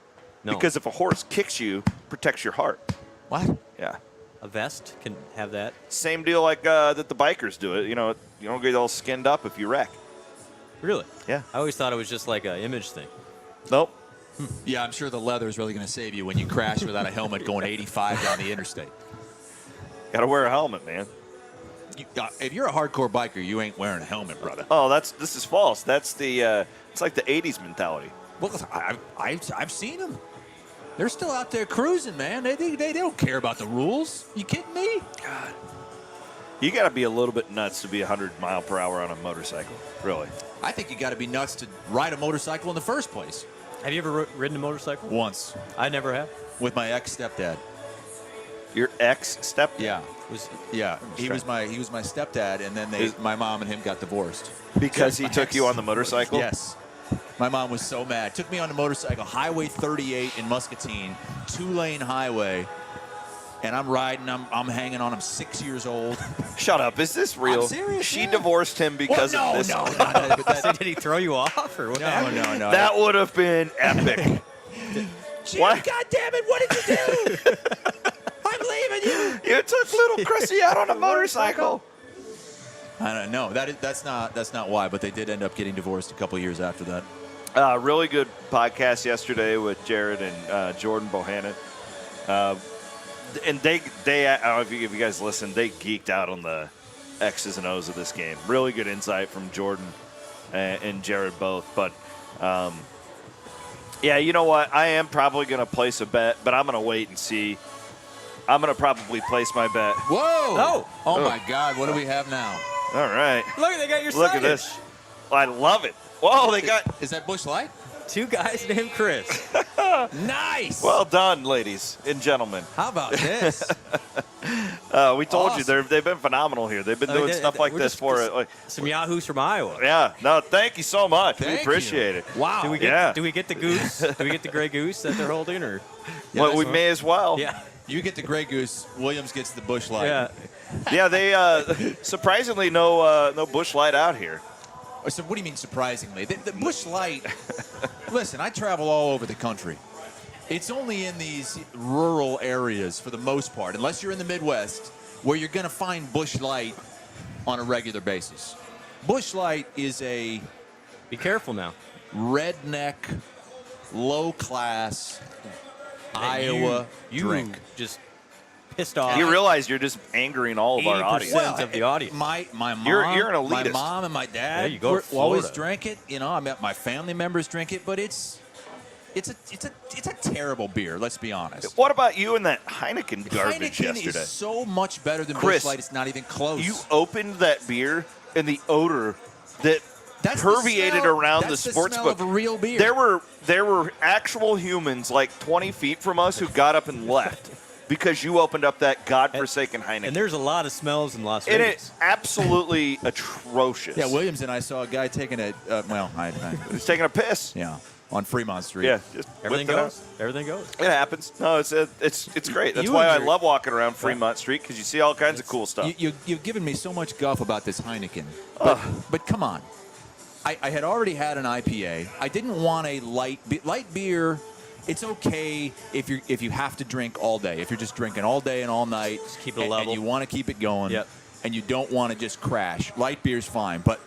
S5: No.
S2: Because if a horse kicks you, protects your heart.
S3: What?
S2: Yeah.
S5: A vest can have that.
S2: Same deal like that the bikers do it. You know, you don't get all skinned up if you wreck.
S5: Really?
S2: Yeah.
S5: I always thought it was just like an image thing.
S2: Nope.
S3: Yeah, I'm sure the leather is really going to save you when you crash without a helmet going 85 down the interstate.
S2: Got to wear a helmet, man.
S3: If you're a hardcore biker, you ain't wearing a helmet, brother.
S2: Oh, this is false. That's the it's like the '80s mentality.
S3: Well, I've seen them. They're still out there cruising, man. They don't care about the rules. You kidding me?
S2: God. You got to be a little bit nuts to be 100 mile per hour on a motorcycle. Really.
S3: I think you got to be nuts to ride a motorcycle in the first place.
S5: Have you ever ridden a motorcycle?
S3: Once.
S5: I never have.
S3: With my ex-stepdad.
S2: Your ex-stepdad?
S3: Yeah. He was my stepdad, and then my mom and him got divorced.
S2: Because he took you on the motorcycle?
S3: Yes. My mom was so mad. Took me on the motorcycle, Highway 38 in Muscatine, 2-lane highway, and I'm riding. I'm hanging on. I'm 6 years old.
S2: Shut up. Is this real?
S3: I'm serious.
S2: She divorced him because of this?
S3: No.
S5: Did he throw you off or what?
S3: No.
S2: That would have been epic.
S3: Jim, God damn it! What did you do? I'm leaving you.
S2: You took little Chrissy out on a motorcycle.
S3: I don't know. That's not why, but they did end up getting divorced a couple years after that.
S2: Really good podcast yesterday with Jared and Jordan Bohannon. And they I don't know if you guys listened, they geeked out on the X's and O's of this game. Really good insight from Jordan and Jared both. But, yeah, you know what? I am probably going to place a bet, but I'm going to wait and see. I'm going to probably place my bet.
S3: Whoa! Oh, my God. What do we have now?
S2: All right.
S5: Look, they got your signage.
S2: Look at this. I love it. Whoa, they got...
S3: Is that Busch Light?
S5: Two guys named Chris.
S3: Nice.
S2: Well done, ladies and gentlemen.
S3: How about this?
S2: We told you they've been phenomenal here. They've been doing stuff like this for it.
S5: Some yahoos from Iowa.
S2: Yeah. No, thank you so much. We
S3: Thank
S2: appreciate
S3: you.
S2: it.
S3: Wow.
S5: Do we get the goose? Do we get the gray goose that they're holding, or?
S2: Well, we may as well.
S5: Yeah.
S3: You get the Grey Goose. Williams gets the Busch Light.
S5: Yeah.
S2: Yeah. They surprisingly no Busch Light out here.
S3: So what do you mean surprisingly? The Busch Light. Listen, I travel all over the country. It's only in these rural areas for the most part, unless you're in the Midwest, where you're going to find Busch Light on a regular basis. Busch Light is a
S5: Be careful now.
S3: redneck, low-class Iowa
S5: you
S3: drink.
S5: Just pissed off.
S2: You realize you're just angering all of our
S5: 80%
S2: audience.
S5: of the audience.
S3: My mom,
S2: You're an
S3: my
S2: elitist.
S3: mom and my dad
S5: There you go,
S3: always
S5: Florida.
S3: drank it. You know, I met my family members drink it, but it's a terrible beer. Let's be honest.
S2: What about you and that Heineken garbage
S3: Heineken
S2: yesterday?
S3: is so much better than
S2: Chris,
S3: Busch Light. It's not even close.
S2: You opened that beer and the odor that
S3: That's the
S2: permeated
S3: smell-
S2: around
S3: that's
S2: the
S3: the
S2: sports
S3: smell
S2: book.
S3: of a real beer.
S2: There were actual humans like 20 feet from us who got up and left because you opened up that godforsaken Heineken.
S5: And there's a lot of smells in Las
S2: It
S5: Vegas.
S2: is absolutely atrocious.
S3: Yeah, Williams and I saw a guy taking a
S2: He's taking a piss.
S3: yeah, on Fremont Street.
S2: Yeah, just
S5: Everything
S2: whipped it out.
S5: goes. Everything goes.
S2: It happens. No, it's great. That's
S5: You
S2: why
S5: and
S2: I
S5: your-
S2: love walking around Fremont Street because you see all kinds of cool stuff.
S3: You've given me so much guff about this Heineken, but come on. I had already had an IPA. I didn't want a light beer. It's okay if you have to drink all day. If you're just drinking all day and all night,
S5: Just keep it
S3: and
S5: level.
S3: you want to keep it going,
S5: Yep.
S3: and you don't want to just crash. Light beer's fine, but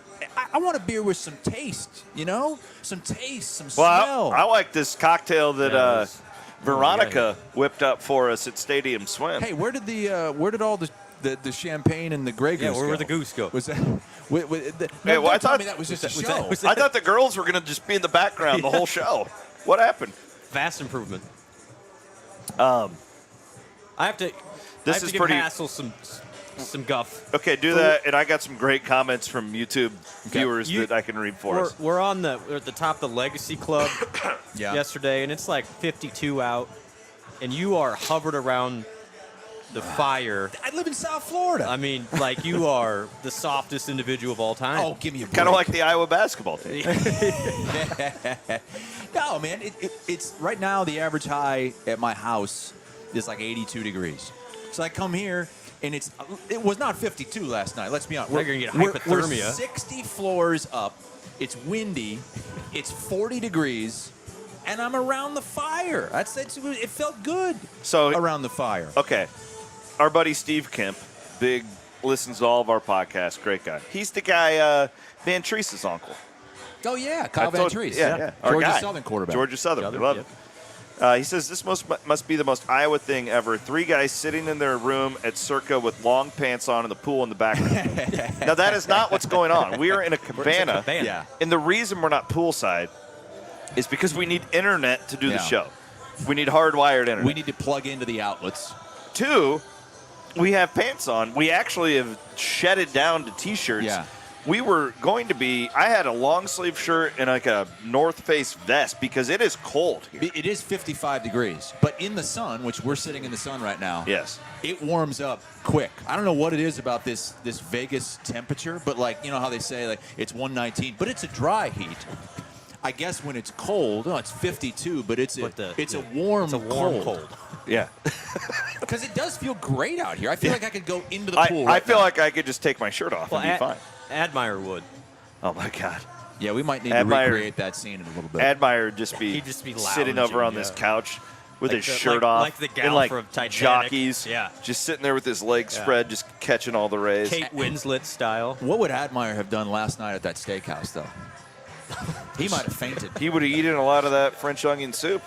S3: I want a beer with some taste. You know, some taste, some
S2: Well,
S3: smell.
S2: I like this cocktail that
S5: Yeah, it was-
S2: Veronica whipped up for us at Stadium Swim.
S3: Hey, where did all the champagne and the Grey Goose
S5: Yeah, where
S3: go?
S5: would the goose go?
S3: Was that?
S2: Hey, well, I
S3: don't tell
S2: thought-
S3: me that was just a
S5: was
S3: show.
S5: that- was
S2: I thought the girls were going to just be in the background the whole show. What happened?
S5: Vast improvement.
S2: Um,
S5: I have to.
S2: This
S5: I have
S2: is
S5: to give
S2: pretty-
S5: Hassel some some guff.
S2: Okay, do that, and I got some great comments from YouTube viewers that I can read for us.
S5: We're at the top of the Legacy Club yesterday, and it's like 52 out, and you are hovered around the fire.
S3: I live in South Florida.
S5: I mean, like you are the softest individual of all time.
S3: Oh, give me a break.
S2: Kind of like the Iowa basketball team.
S3: No, man. It's right now the average high at my house is like 82 degrees. So I come here, and it was not 52 last night. Let's be honest.
S5: We're going to get
S3: We're
S5: hypothermia.
S3: 60 floors up. It's windy. It's 40 degrees. And I'm around the fire. It felt good around the fire.
S2: Okay. Our buddy Steve Kemp, listens to all of our podcasts, great guy. He's the guy, Van Treese's uncle.
S3: Oh, yeah, Kyle Van Treese.
S2: Yeah.
S3: Georgia Southern quarterback.
S2: Georgia Southern. We love it. He says, this must be the most Iowa thing ever. 3 guys sitting in their room at Circa with long pants on in the pool in the background. Now, that is not what's going on. We are in a cabana.
S3: Yeah.
S2: And the reason we're not poolside is because we need internet to do the show. We need hardwired internet.
S3: We need to plug into the outlets.
S2: 2, we have pants on. We actually have shedded down to T-shirts.
S3: Yeah.
S2: We were going to be – I had a long-sleeve shirt and like a North Face vest because it is cold here.
S3: It is 55 degrees. But in the sun, which we're sitting in the sun right now,
S2: Yes.
S3: it warms up quick. I don't know what it is about this Vegas temperature, but like, you know how they say like it's 119, but it's a dry heat. I guess when it's cold, it's 52, but it's a warm cold.
S2: Yeah.
S3: Because it does feel great out here. I feel like I could go into the pool.
S2: I feel like I could just take my shirt off and be fine.
S5: Admire would.
S2: Oh, my God.
S3: Yeah, we might need to recreate that scene in a little bit.
S2: Admire would just be sitting over on this couch with his shirt off.
S5: Like the gal from Titanic.
S2: Jockeys. Yeah. Just sitting there with his legs spread, just catching all the rays.
S5: Kate Winslet style.
S3: What would Admire have done last night at that steakhouse, though? He might have fainted.
S2: He would have eaten a lot of that French onion soup.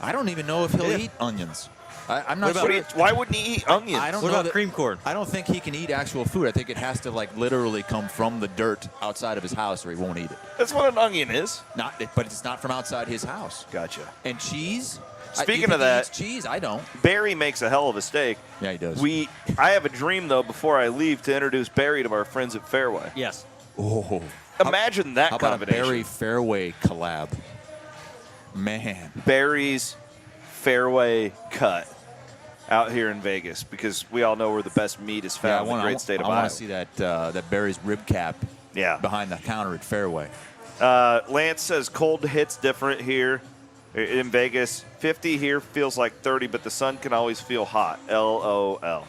S3: I don't even know if he'll eat onions. I'm not sure.
S2: Why wouldn't he eat onions?
S3: I don't
S5: what
S3: know
S5: about cream corn?
S3: I don't think he can eat actual food. I think it has to like literally come from the dirt outside of his house, or he won't eat it.
S2: That's what an onion is.
S3: But it's not from outside his house.
S2: Gotcha.
S3: And cheese.
S2: Speaking of that,
S3: he eats cheese. I don't.
S2: Barry makes a hell of a steak.
S3: Yeah, he does.
S2: I have a dream though before I leave to introduce Barry to our friends at Fairway.
S5: Yes.
S3: Oh.
S2: Imagine that
S3: How about
S2: combination.
S3: a Barry Fairway collab? Man.
S2: Barry's Fairway cut out here in Vegas, because we all know where the best meat is found in the great state of Iowa.
S3: I want to see that Barry's rib cap behind the counter at Fairway.
S2: Lance says cold hits different here in Vegas. 50 here feels like 30, but the sun can always feel hot. LOL.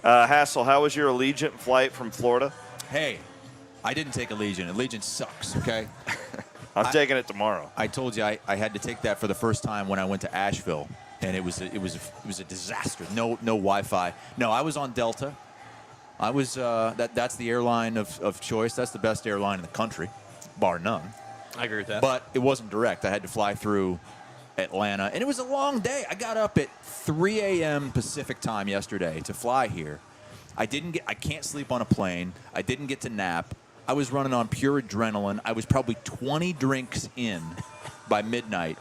S2: Hassel, how was your Allegiant flight from Florida?
S3: Hey, I didn't take Allegiant. Allegiant sucks, okay?
S2: I'm taking it tomorrow.
S3: I told you I had to take that for the first time when I went to Asheville, and it was a disaster. No Wi-Fi. No, I was on Delta. I was that's the airline of choice. That's the best airline in the country, bar none.
S5: I agree with that.
S3: But it wasn't direct. I had to fly through Atlanta, and it was a long day. I got up at 3 a.m. Pacific time yesterday to fly here. I can't sleep on a plane. I didn't get to nap. I was running on pure adrenaline. I was probably 20 drinks in by midnight,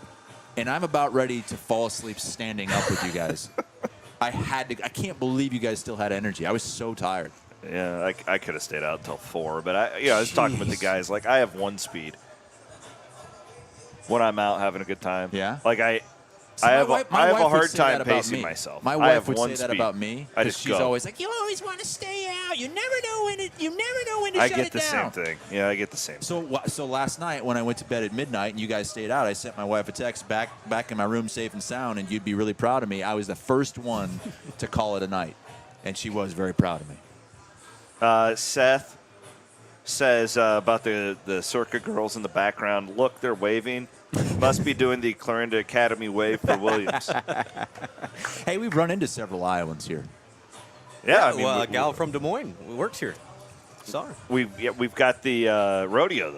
S3: and I'm about ready to fall asleep standing up with you guys. I can't believe you guys still had energy. I was so tired.
S2: Yeah, I could have stayed out until 4, but I was talking with the guys. Like, I have one speed when I'm out having a good time.
S3: Yeah?
S2: Like, I have a hard time pacing myself.
S3: My wife would say that about me.
S2: I just
S3: she's always like, you always want to stay out. You never know when to
S2: I
S3: shut
S2: get
S3: it
S2: the
S3: down.
S2: same thing. Yeah, I get the same.
S3: So last night when I went to bed at midnight and you guys stayed out, I sent my wife a text back in my room safe and sound, and you'd be really proud of me. I was the first one to call it a night, and she was very proud of me.
S2: Seth says about the Circa girls in the background. Look, they're waving. Must be doing the Clarinda Academy wave for Williams.
S3: Hey, we've run into several Iowans here.
S2: Yeah,
S5: a gal from Des Moines works here. Sorry.
S2: We've got the rodeo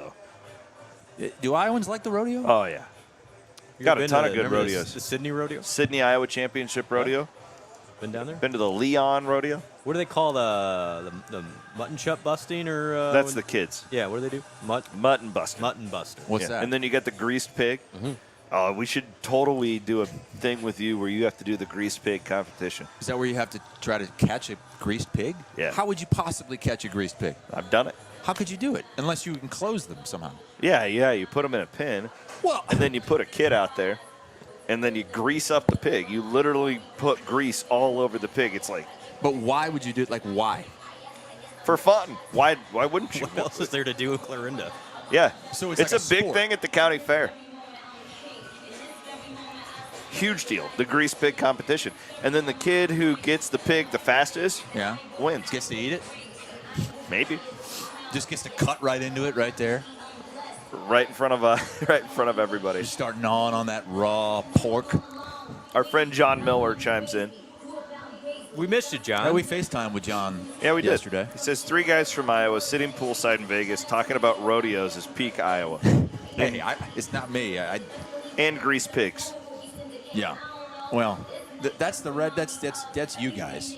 S2: though.
S3: Do Iowans like the rodeo?
S2: Oh yeah, got a ton of good rodeos.
S5: The Sydney rodeo.
S2: Sydney, Iowa Championship Rodeo.
S5: Been down there.
S2: Been to the Leon Rodeo.
S5: What do they call the mutton chop busting or?
S2: That's the kids.
S5: Yeah, what do they do?
S2: Mutton busting.
S5: Mutton busting.
S3: What's that?
S2: And then you got the greased pig. We should totally do a thing with you where you have to do the grease pig competition.
S3: Is that where you have to try to catch a greased pig?
S2: Yeah.
S3: How would you possibly catch a greased pig?
S2: I've done it.
S3: How could you do it? Unless you enclose them somehow.
S2: Yeah. You put them in a pen,
S3: Well,
S2: and then you put a kid out there, and then you grease up the pig. You literally put grease all over the pig. It's like,
S3: but why would you do it? Like, why?
S2: for fun. Why wouldn't you?
S5: What else is there to do in Clarinda?
S2: Yeah.
S3: So it's
S2: it's
S3: like
S2: a
S3: a
S2: big
S3: sport.
S2: thing at the county fair. Huge deal. The grease pig competition. And then the kid who gets the pig the fastest wins.
S3: Gets to eat it.
S2: Maybe.
S3: Just gets to cut right into it right there.
S2: Right in front of everybody.
S3: Just start gnawing on that raw pork.
S2: Our friend John Miller chimes in.
S5: We missed you, John.
S3: Oh, we FaceTimed with John
S2: Yeah, we
S3: yesterday.
S2: did. He says 3 guys from Iowa sitting poolside in Vegas talking about rodeos is peak Iowa.
S3: Hey, it's not me.
S2: And grease pigs.
S3: Yeah. Well, that's you guys.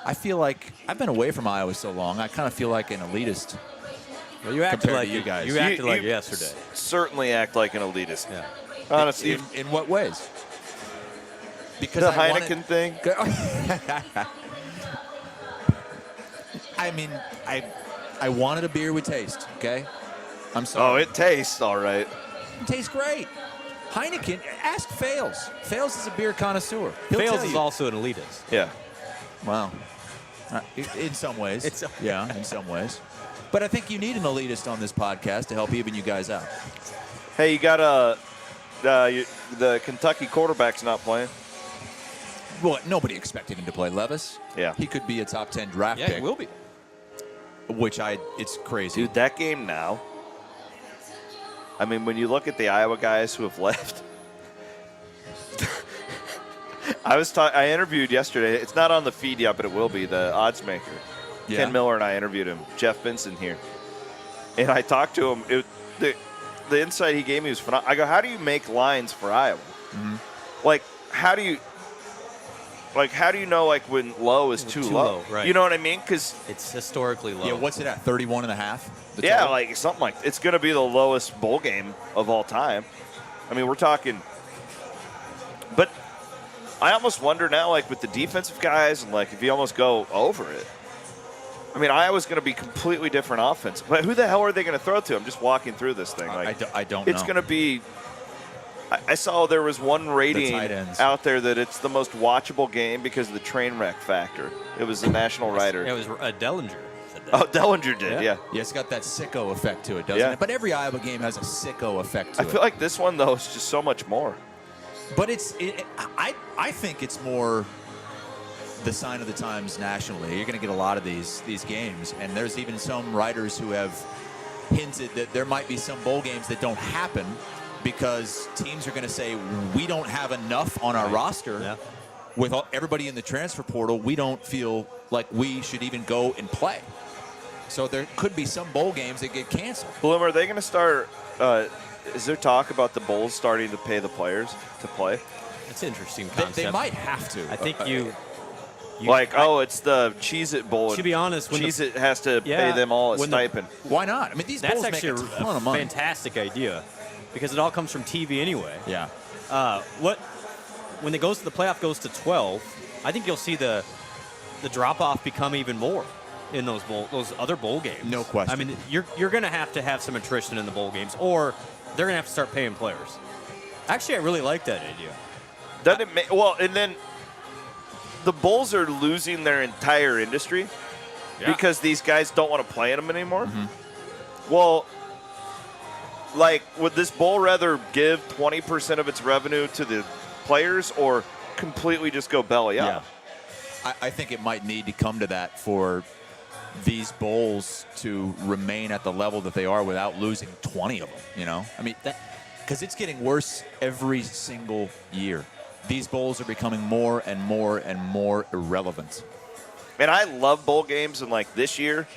S3: I feel like I've been away from Iowa so long. I kind of feel like an elitist.
S5: Well, you acted
S3: compared
S5: like
S3: to you guys.
S5: You acted like yesterday.
S2: Certainly act like an elitist.
S5: Yeah.
S2: Honestly,
S3: In what ways? Because
S2: the
S3: I wanted-
S2: Heineken thing.
S3: I mean, I wanted a beer with taste. Okay. I'm sorry.
S2: Oh, it tastes all right.
S3: It tastes great. Heineken, ask Fales. Fales is a beer connoisseur. He'll
S5: Fails
S3: tell
S5: is
S3: you.
S5: also an elitist.
S2: Yeah.
S3: Wow. In some ways.
S5: It's-
S3: Yeah, in some ways. But I think you need an elitist on this podcast to help even you guys out.
S2: Hey, you got the Kentucky quarterback's not playing.
S3: Well, nobody expected him to play Levis.
S2: Yeah.
S3: He could be a top 10 draft
S5: Yeah,
S3: pick.
S5: it will be.
S3: It's crazy.
S2: Dude, that game now. I mean, when you look at the Iowa guys who have left. I interviewed yesterday. It's not on the feed yet, but it will be. The odds maker,
S3: Yeah.
S2: Ken Miller, and I interviewed him. Jeff Benson here, and I talked to him. The insight he gave me was phenomenal. I go, how do you make lines for Iowa?
S3: Mm-hmm.
S2: Like, how do you know when low is too low?
S5: Right.
S2: You know what I mean? Because
S5: It's historically low.
S3: Yeah, what's it at? 31 and a half? The
S2: yeah,
S3: total?
S2: like something like it's going to be the lowest bowl game of all time. I mean, we're talking. But I almost wonder now, like with the defensive guys, and like if you almost go over it. I mean, Iowa's going to be completely different offense. But who the hell are they going to throw to? I'm just walking through this thing. Like,
S3: I don't know.
S2: It's going to be. I saw there was one rating
S3: tight ends.
S2: out there that it's the most watchable game because of the train wreck factor. It was a national writer.
S5: Yeah, it was Dellinger. Said that.
S2: Oh, Dellinger did, yeah.
S3: Yeah, it's got that sicko effect to it, doesn't
S2: Yeah.
S3: it? But every Iowa game has a sicko effect to
S2: I
S3: it.
S2: feel like this one, though, is just so much more.
S3: But I think it's more the sign of the times nationally. You're going to get a lot of these games, and there's even some writers who have hinted that there might be some bowl games that don't happen because teams are going to say we don't have enough on our roster.
S5: Yeah.
S3: With everybody in the transfer portal, we don't feel like we should even go and play. So there could be some bowl games that get canceled.
S2: Bloom, are they going to start? Is there talk about the Bulls starting to pay the players to play?
S5: It's an interesting
S3: They,
S5: concept.
S3: they might have to.
S5: I think you
S2: It's the Cheez-It Bowl.
S5: To be honest, when
S2: Cheez-It has to pay them all a
S5: when
S2: stipend.
S3: Why not? I mean, these
S5: That's
S3: bowls make
S5: actually
S3: a ton of money.
S5: fantastic idea because it all comes from TV anyway.
S3: Yeah.
S5: When it goes to the playoff goes to 12, I think you'll see the drop off become even more in those other bowl games.
S3: No question.
S5: I mean, you're going to have some attrition in the bowl games, or they're going to have to start paying players. Actually, I really like that idea.
S2: Doesn't it and then the Bulls are losing their entire industry because these guys don't want to play in them anymore.
S3: Mm-hmm.
S2: Well, like, would this bowl rather give 20% of its revenue to the players or completely just go belly up?
S3: Yeah. I think it might need to come to that for these bowls to remain at the level that they are without losing 20 of them, you know? I mean, because it's getting worse every single year. These bowls are becoming more and more and more irrelevant.
S2: And I love bowl games, and like this year,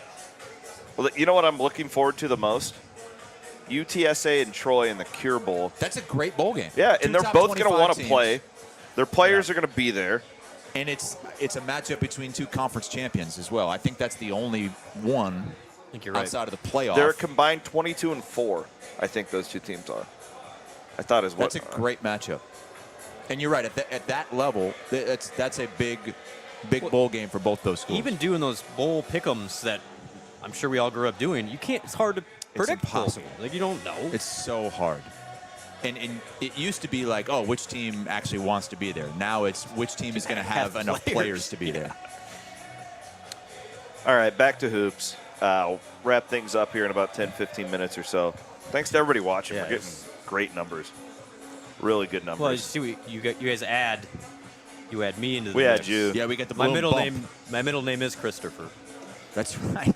S2: well, you know what I'm looking forward to the most? UTSA and Troy in the Cure Bowl.
S3: That's a great bowl game.
S2: Yeah,
S3: Two
S2: and they're
S3: top
S2: both going to
S3: 25
S2: want to
S3: teams.
S2: play. Their players are going to be there.
S3: And it's a matchup between two conference champions as well. I think that's the only one
S5: I think you're right.
S3: outside of the playoff.
S2: They're a combined 22-4. I think those two teams are. I thought is what.
S3: That's a great matchup. And you're right. At that level, that's a big bowl game for both those schools.
S5: Even doing those bowl pick'ems that I'm sure we all grew up doing, you can't. It's hard to predict.
S3: It's impossible.
S5: Like you don't know.
S3: It's so hard. And it used to be like, oh, which team actually wants to be there? Now it's which team is going to have enough players to be there.
S2: All right, back to hoops. I'll wrap things up here in about 10, 15 minutes or so. Thanks to everybody watching.
S5: Yeah,
S2: We're getting great numbers. Really good numbers.
S5: Well, you see, you guys add me into the
S2: We
S5: mix.
S2: add you.
S3: Yeah, we get the
S5: My middle
S3: bump.
S5: name is Christopher.
S3: That's right.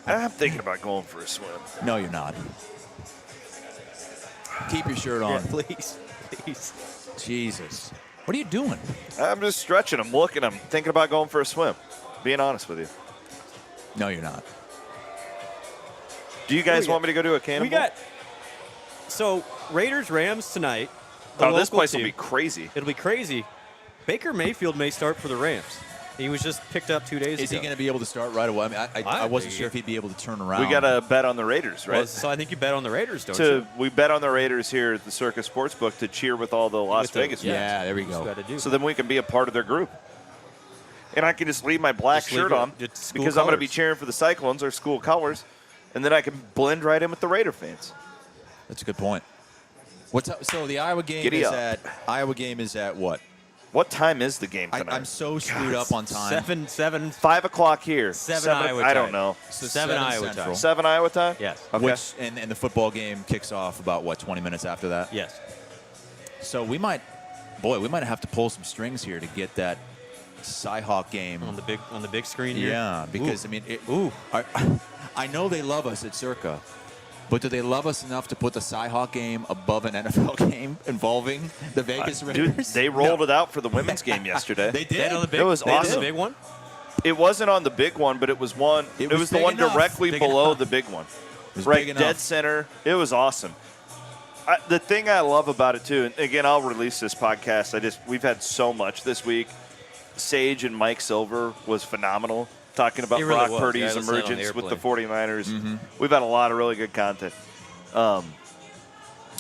S2: I'm thinking about going for a swim.
S3: No, you're not. Keep your shirt on.
S5: Yeah, please.
S3: Jesus. What are you doing?
S2: I'm just stretching. I'm looking. I'm thinking about going for a swim. Being honest with you.
S3: No, you're not.
S2: Do you guys want me to go do a cannonball?
S5: We got so Raiders Rams tonight.
S2: Oh, this place
S5: team.
S2: will be crazy.
S5: It'll be crazy. Baker Mayfield may start for the Rams. He was just picked up 2 days ago.
S3: Is he going to be able to start right away? I mean, I wasn't
S5: think
S3: sure if he'd be able to turn around.
S2: We got to bet on the Raiders, right?
S5: Well, so I think you bet on the Raiders, don't you?
S2: We bet on the Raiders here at the Circus Sportsbook to cheer with all the Las Vegas fans.
S3: Yeah, there we
S5: That's
S3: go.
S5: what I do.
S2: So then we can be a part of their group. And I can just leave my black
S5: Just leave
S2: shirt
S5: it-
S2: on
S5: it's school
S2: because I'm going to be
S5: colors.
S2: cheering for the Cyclones, our school colors, and then I can blend right in with the Raider fans.
S3: That's a good point. What's up? So the Iowa game
S2: Giddy
S3: is
S2: up.
S3: at what?
S2: What time is the game tonight?
S3: I'm so screwed up on time.
S5: 7
S2: 5 o'clock here.
S5: 7 Iowa
S2: I don't
S5: time.
S2: know.
S3: So
S5: 7 Iowa
S3: Central.
S5: time.
S2: 7 Iowa time?
S5: Yes.
S2: Okay.
S3: Which and the football game kicks off about what 20 minutes after that.
S5: Yes.
S3: So we might have to pull some strings here to get that CyHawk game
S5: On the big screen here.
S3: Yeah, because
S5: Ooh.
S3: I mean,
S5: Ooh.
S3: I know they love us at Circa, but do they love us enough to put the CyHawk game above an NFL game involving the Vegas Raiders?
S2: Dude, they rolled it out for the women's game yesterday.
S3: They
S5: They
S3: did.
S5: had on the big,
S2: It was
S5: they had
S2: awesome.
S5: the big one.
S2: It wasn't on the big one, but it was one.
S3: It
S2: It
S3: was
S2: was the
S3: big
S2: one
S3: enough.
S2: directly
S3: Big
S2: below
S3: enough.
S2: the big one.
S3: was
S2: Right,
S3: big
S2: dead
S3: enough.
S2: center. It was awesome. The thing I love about it too, and again, I'll release this podcast. We've had so much this week. Sage and Mike Silver was phenomenal, talking about
S5: He really
S2: Brock
S5: was.
S2: Purdy's
S5: Yeah, I listened on the
S2: emergence with the
S5: airplane.
S2: 49ers.
S3: Mm-hmm.
S2: We've had a lot of really good content.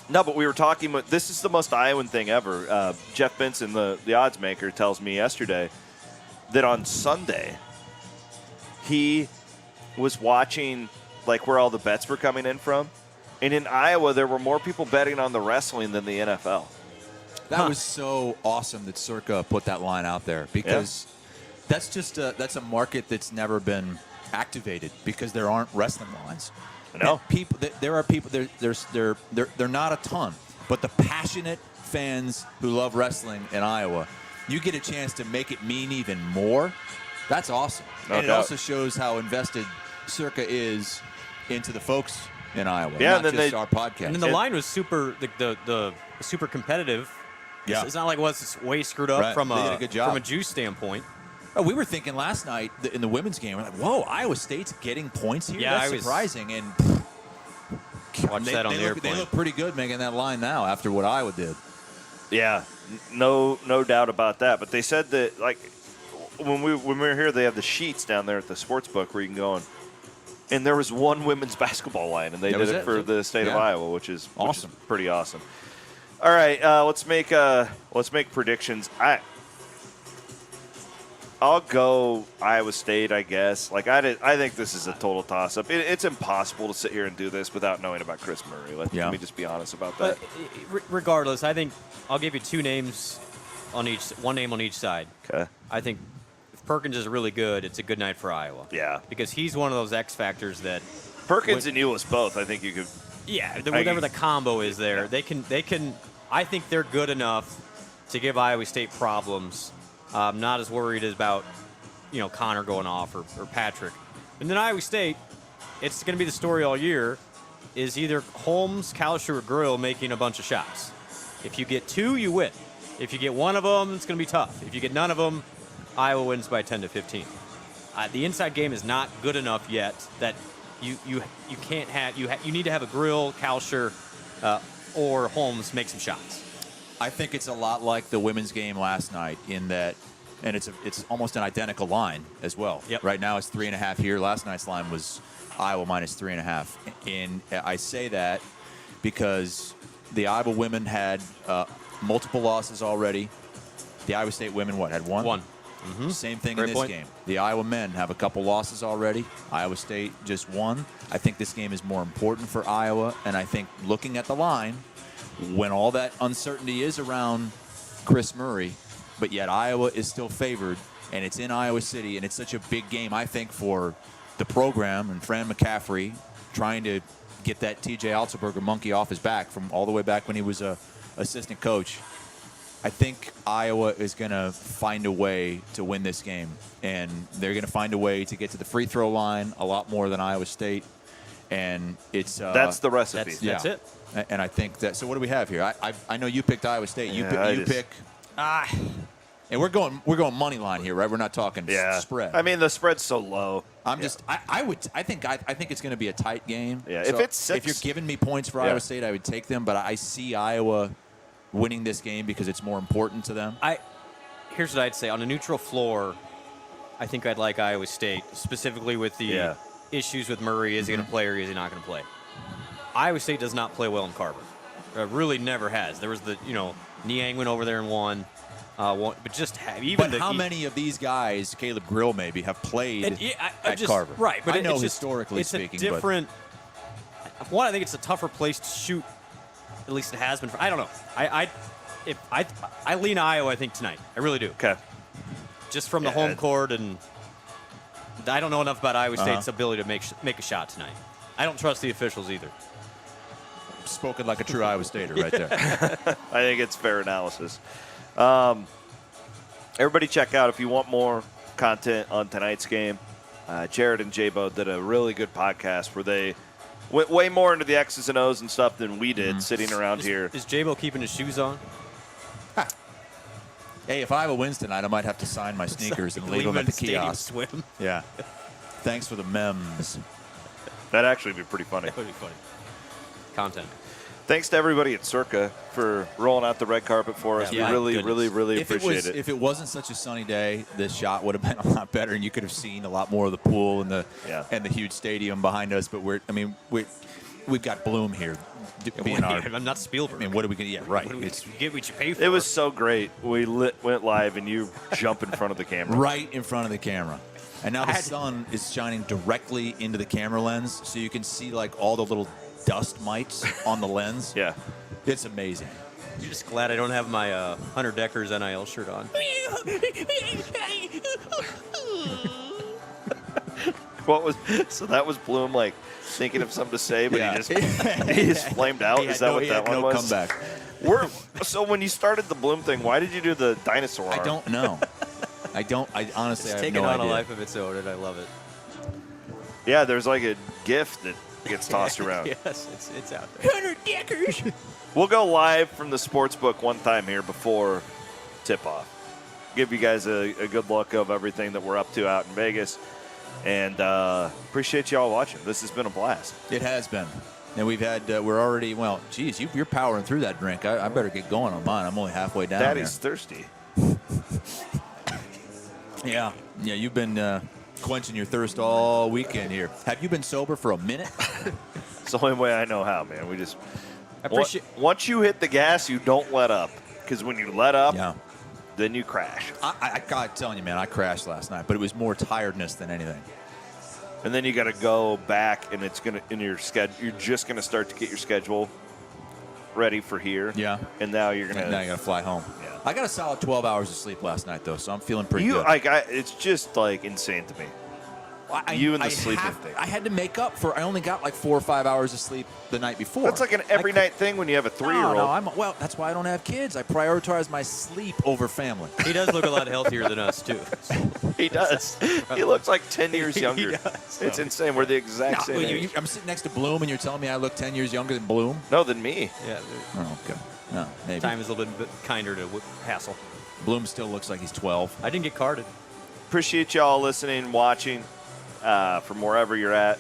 S2: No, but we were talking about this is the most Iowan thing ever. Jeff Benson, the odds maker, tells me yesterday that on Sunday he was watching like where all the bets were coming in from, and in Iowa there were more people betting on the wrestling than the NFL.
S3: That was so awesome that Circa put that line out there because that's a market that's never been activated because there aren't wrestling lines.
S2: No.
S3: There are people. They're not a ton, but the passionate fans who love wrestling in Iowa, you get a chance to make it mean even more. That's awesome,
S2: No
S3: and it
S2: doubt.
S3: also shows how invested Circa is into the folks in Iowa.
S2: Yeah,
S3: not
S2: and then
S3: just
S2: they-
S3: our podcast.
S5: And then the line was super the super competitive.
S3: Yeah.
S5: It's not like it's way screwed up
S3: Right.
S5: from
S3: They did a good job.
S5: from a juice standpoint.
S3: Oh, we were thinking last night in the women's game, we're like, whoa, Iowa State's getting points here?
S5: Yeah,
S3: That's
S5: I was-
S3: surprising. And
S5: Watch that on the airplane.
S3: They look pretty good making that line now after what Iowa did.
S2: Yeah, no doubt about that. But they said that like when we were here, they have the sheets down there at the sports book where you can go and there was one women's basketball line, and they
S3: That
S2: did
S3: was
S2: it
S3: it.
S2: for the state of
S3: Yeah.
S2: Iowa, which is
S3: Awesome.
S2: pretty awesome. All right, let's make predictions. I'll go Iowa State, I guess. Like I think this is a total toss-up. It's impossible to sit here and do this without knowing about Chris Murray. Let me just be honest about that.
S5: But regardless, I think I'll give you two names on each, one name on each side.
S2: Okay.
S5: I think if Perkins is really good, it's a good night for Iowa.
S2: Yeah.
S5: Because he's one of those X factors that
S2: Perkins and Eulis both. I think you could.
S5: whatever the combo is there, they can. I think they're good enough to give Iowa State problems. Not as worried about, Connor going off or Patrick. And then Iowa State, it's going to be the story all year, is either Holmes, Kalsher, or Grill making a bunch of shots. If you get two, you win. If you get one of them, it's going to be tough. If you get none of them, Iowa wins by 10 to 15. The inside game is not good enough yet that you can't have you need to have a Grill, Kalsher, or Holmes make some shots.
S3: I think it's a lot like the women's game last night in that, and it's almost an identical line as well.
S5: Yep.
S3: Right now it's 3.5 here. Last night's line was Iowa minus 3.5. And I say that because
S6: the Iowa women had multiple losses already. The Iowa State women, had one?
S5: One.
S6: Same thing
S5: Great
S6: in this
S5: point.
S6: game. The Iowa men have a couple losses already. Iowa State just won. I think this game is more important for Iowa, and I think looking at the line, when all that uncertainty is around Chris Murray, but yet Iowa is still favored, and it's in Iowa City, and it's such a big game, I think, for the program and Fran McCaffrey trying to get that T.J. Altenberger monkey off his back from all the way back when he was a assistant coach. I think Iowa is going to find a way to win this game, and they're going to find a way to get to the free throw line a lot more than Iowa State, and it's
S2: that's the recipe.
S5: That's it.
S6: And I think that. So what do we have here? I know you picked Iowa State. You pick. And we're going money line here, right? We're not talking spread.
S2: I mean, the spread's so low.
S6: I think it's going to be a tight game.
S2: Yeah.
S6: So
S2: if it's 6,
S6: if you're giving me points for Iowa State, I would take them. But I see Iowa winning this game because it's more important to them.
S5: Here's what I'd say. On a neutral floor, I think I'd like Iowa State, specifically with the issues with Murray. Is he going to play or is he not going to play? Iowa State does not play well in Carver. Really never has. There was the, Niang went over there and won. But just how
S6: many of these guys, Caleb Grill maybe, have played at Carver?
S5: Right, but
S6: I know
S5: it's
S6: historically
S5: it's
S6: speaking.
S5: A different. One, I think it's a tougher place to shoot. At least it has been. I don't know. I lean Iowa. I think tonight. I really do.
S2: Okay.
S5: Just from the home court, and I don't know enough about Iowa State's ability to make a shot tonight. I don't trust the officials either.
S6: Spoken like a true Iowa Stater right there.
S2: I think it's fair analysis. Everybody check out if you want more content on tonight's game. Jared and J-Bo did a really good podcast where they went way more into the X's and O's and stuff than we did sitting around here.
S5: Is J-Bo keeping his shoes on?
S6: Hey, if Iowa wins tonight, I might have to sign my sneakers and leave them at the kiosk.
S5: Swim.
S6: Yeah. Thanks for the memes.
S2: That'd actually be pretty funny.
S5: That would be funny. Content.
S2: Thanks to everybody at Circa for rolling out the red carpet for us.
S5: Yeah,
S2: we really appreciate it.
S6: If it wasn't such a sunny day, this shot would have been a lot better, and you could have seen a lot more of the pool and the huge stadium behind us. But we've got Bloom here.
S5: I'm not Spielberg.
S6: I mean, what are we going to? Yeah, right.
S5: You get what you pay for.
S2: It was so great. We went live, and you jump in front of the camera.
S6: Right in front of the camera. And now the sun is shining directly into the camera lens, so you can see like all the little dust mites on the lens.
S2: Yeah.
S6: It's amazing.
S5: I'm just glad I don't have my Hunter Decker's NIL shirt on.
S2: So that was Bloom like thinking of something to say, but he just flamed out. Is that what that one was?
S6: Comeback.
S2: So when you started the Bloom thing, why did you do the dinosaur arm?
S6: I don't know. I honestly
S5: It's
S6: have
S5: taking
S6: no
S5: on
S6: idea.
S5: a life of its own, and I love it.
S2: Yeah, there's like a GIF that gets tossed around.
S5: Yes, it's out there.
S6: Hunter Deckers.
S2: We'll go live from the sports book one time here before tip-off. Give you guys a good look of everything that we're up to out in Vegas. And appreciate you all watching. This has been a blast.
S6: It has been. And we've had, we're already, you're powering through that drink. I better get going on mine. I'm only halfway down
S2: Daddy's thirsty.
S6: Yeah, you've been quenching your thirst all weekend here. Have you been sober for a minute?
S2: It's the only way I know how, man. We just once you hit the gas, you don't let up. Because when you let up, then you crash.
S6: I got telling you, man, I crashed last night, but it was more tiredness than anything.
S2: And then you got to go back, and it's gonna in your schedule. You're just gonna start to get your schedule ready for here.
S6: Yeah.
S2: And now you're gonna.
S6: Now you got to fly home.
S2: Yeah.
S6: I got a solid 12 hours of sleep last night, though, so I'm feeling pretty good.
S2: It's just like insane to me. You and the sleeping thing.
S6: I had to make up for. I only got like 4 or 5 hours of sleep the night before.
S2: That's like an every night thing when you have a 3-year-old.
S6: No, that's why I don't have kids. I prioritize my sleep over family.
S5: He does look a lot healthier than us, too.
S2: He does. He looks like 10 years younger.
S5: He does.
S2: It's insane. We're the exact same age.
S6: I'm sitting next to Bloom, and you're telling me I look 10 years younger than Bloom?
S2: No, than me.
S5: Yeah.
S6: Oh, okay. No, maybe.
S5: Time is a little bit kinder to Hassel.
S6: Bloom still looks like he's 12.
S5: I didn't get carded.
S2: Appreciate y'all listening, watching from wherever you're at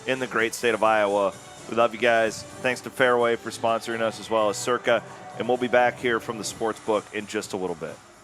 S2: in the great state of Iowa. We love you guys. Thanks to Fairway for sponsoring us as well as Circa. And we'll be back here from the sports book in just a little bit.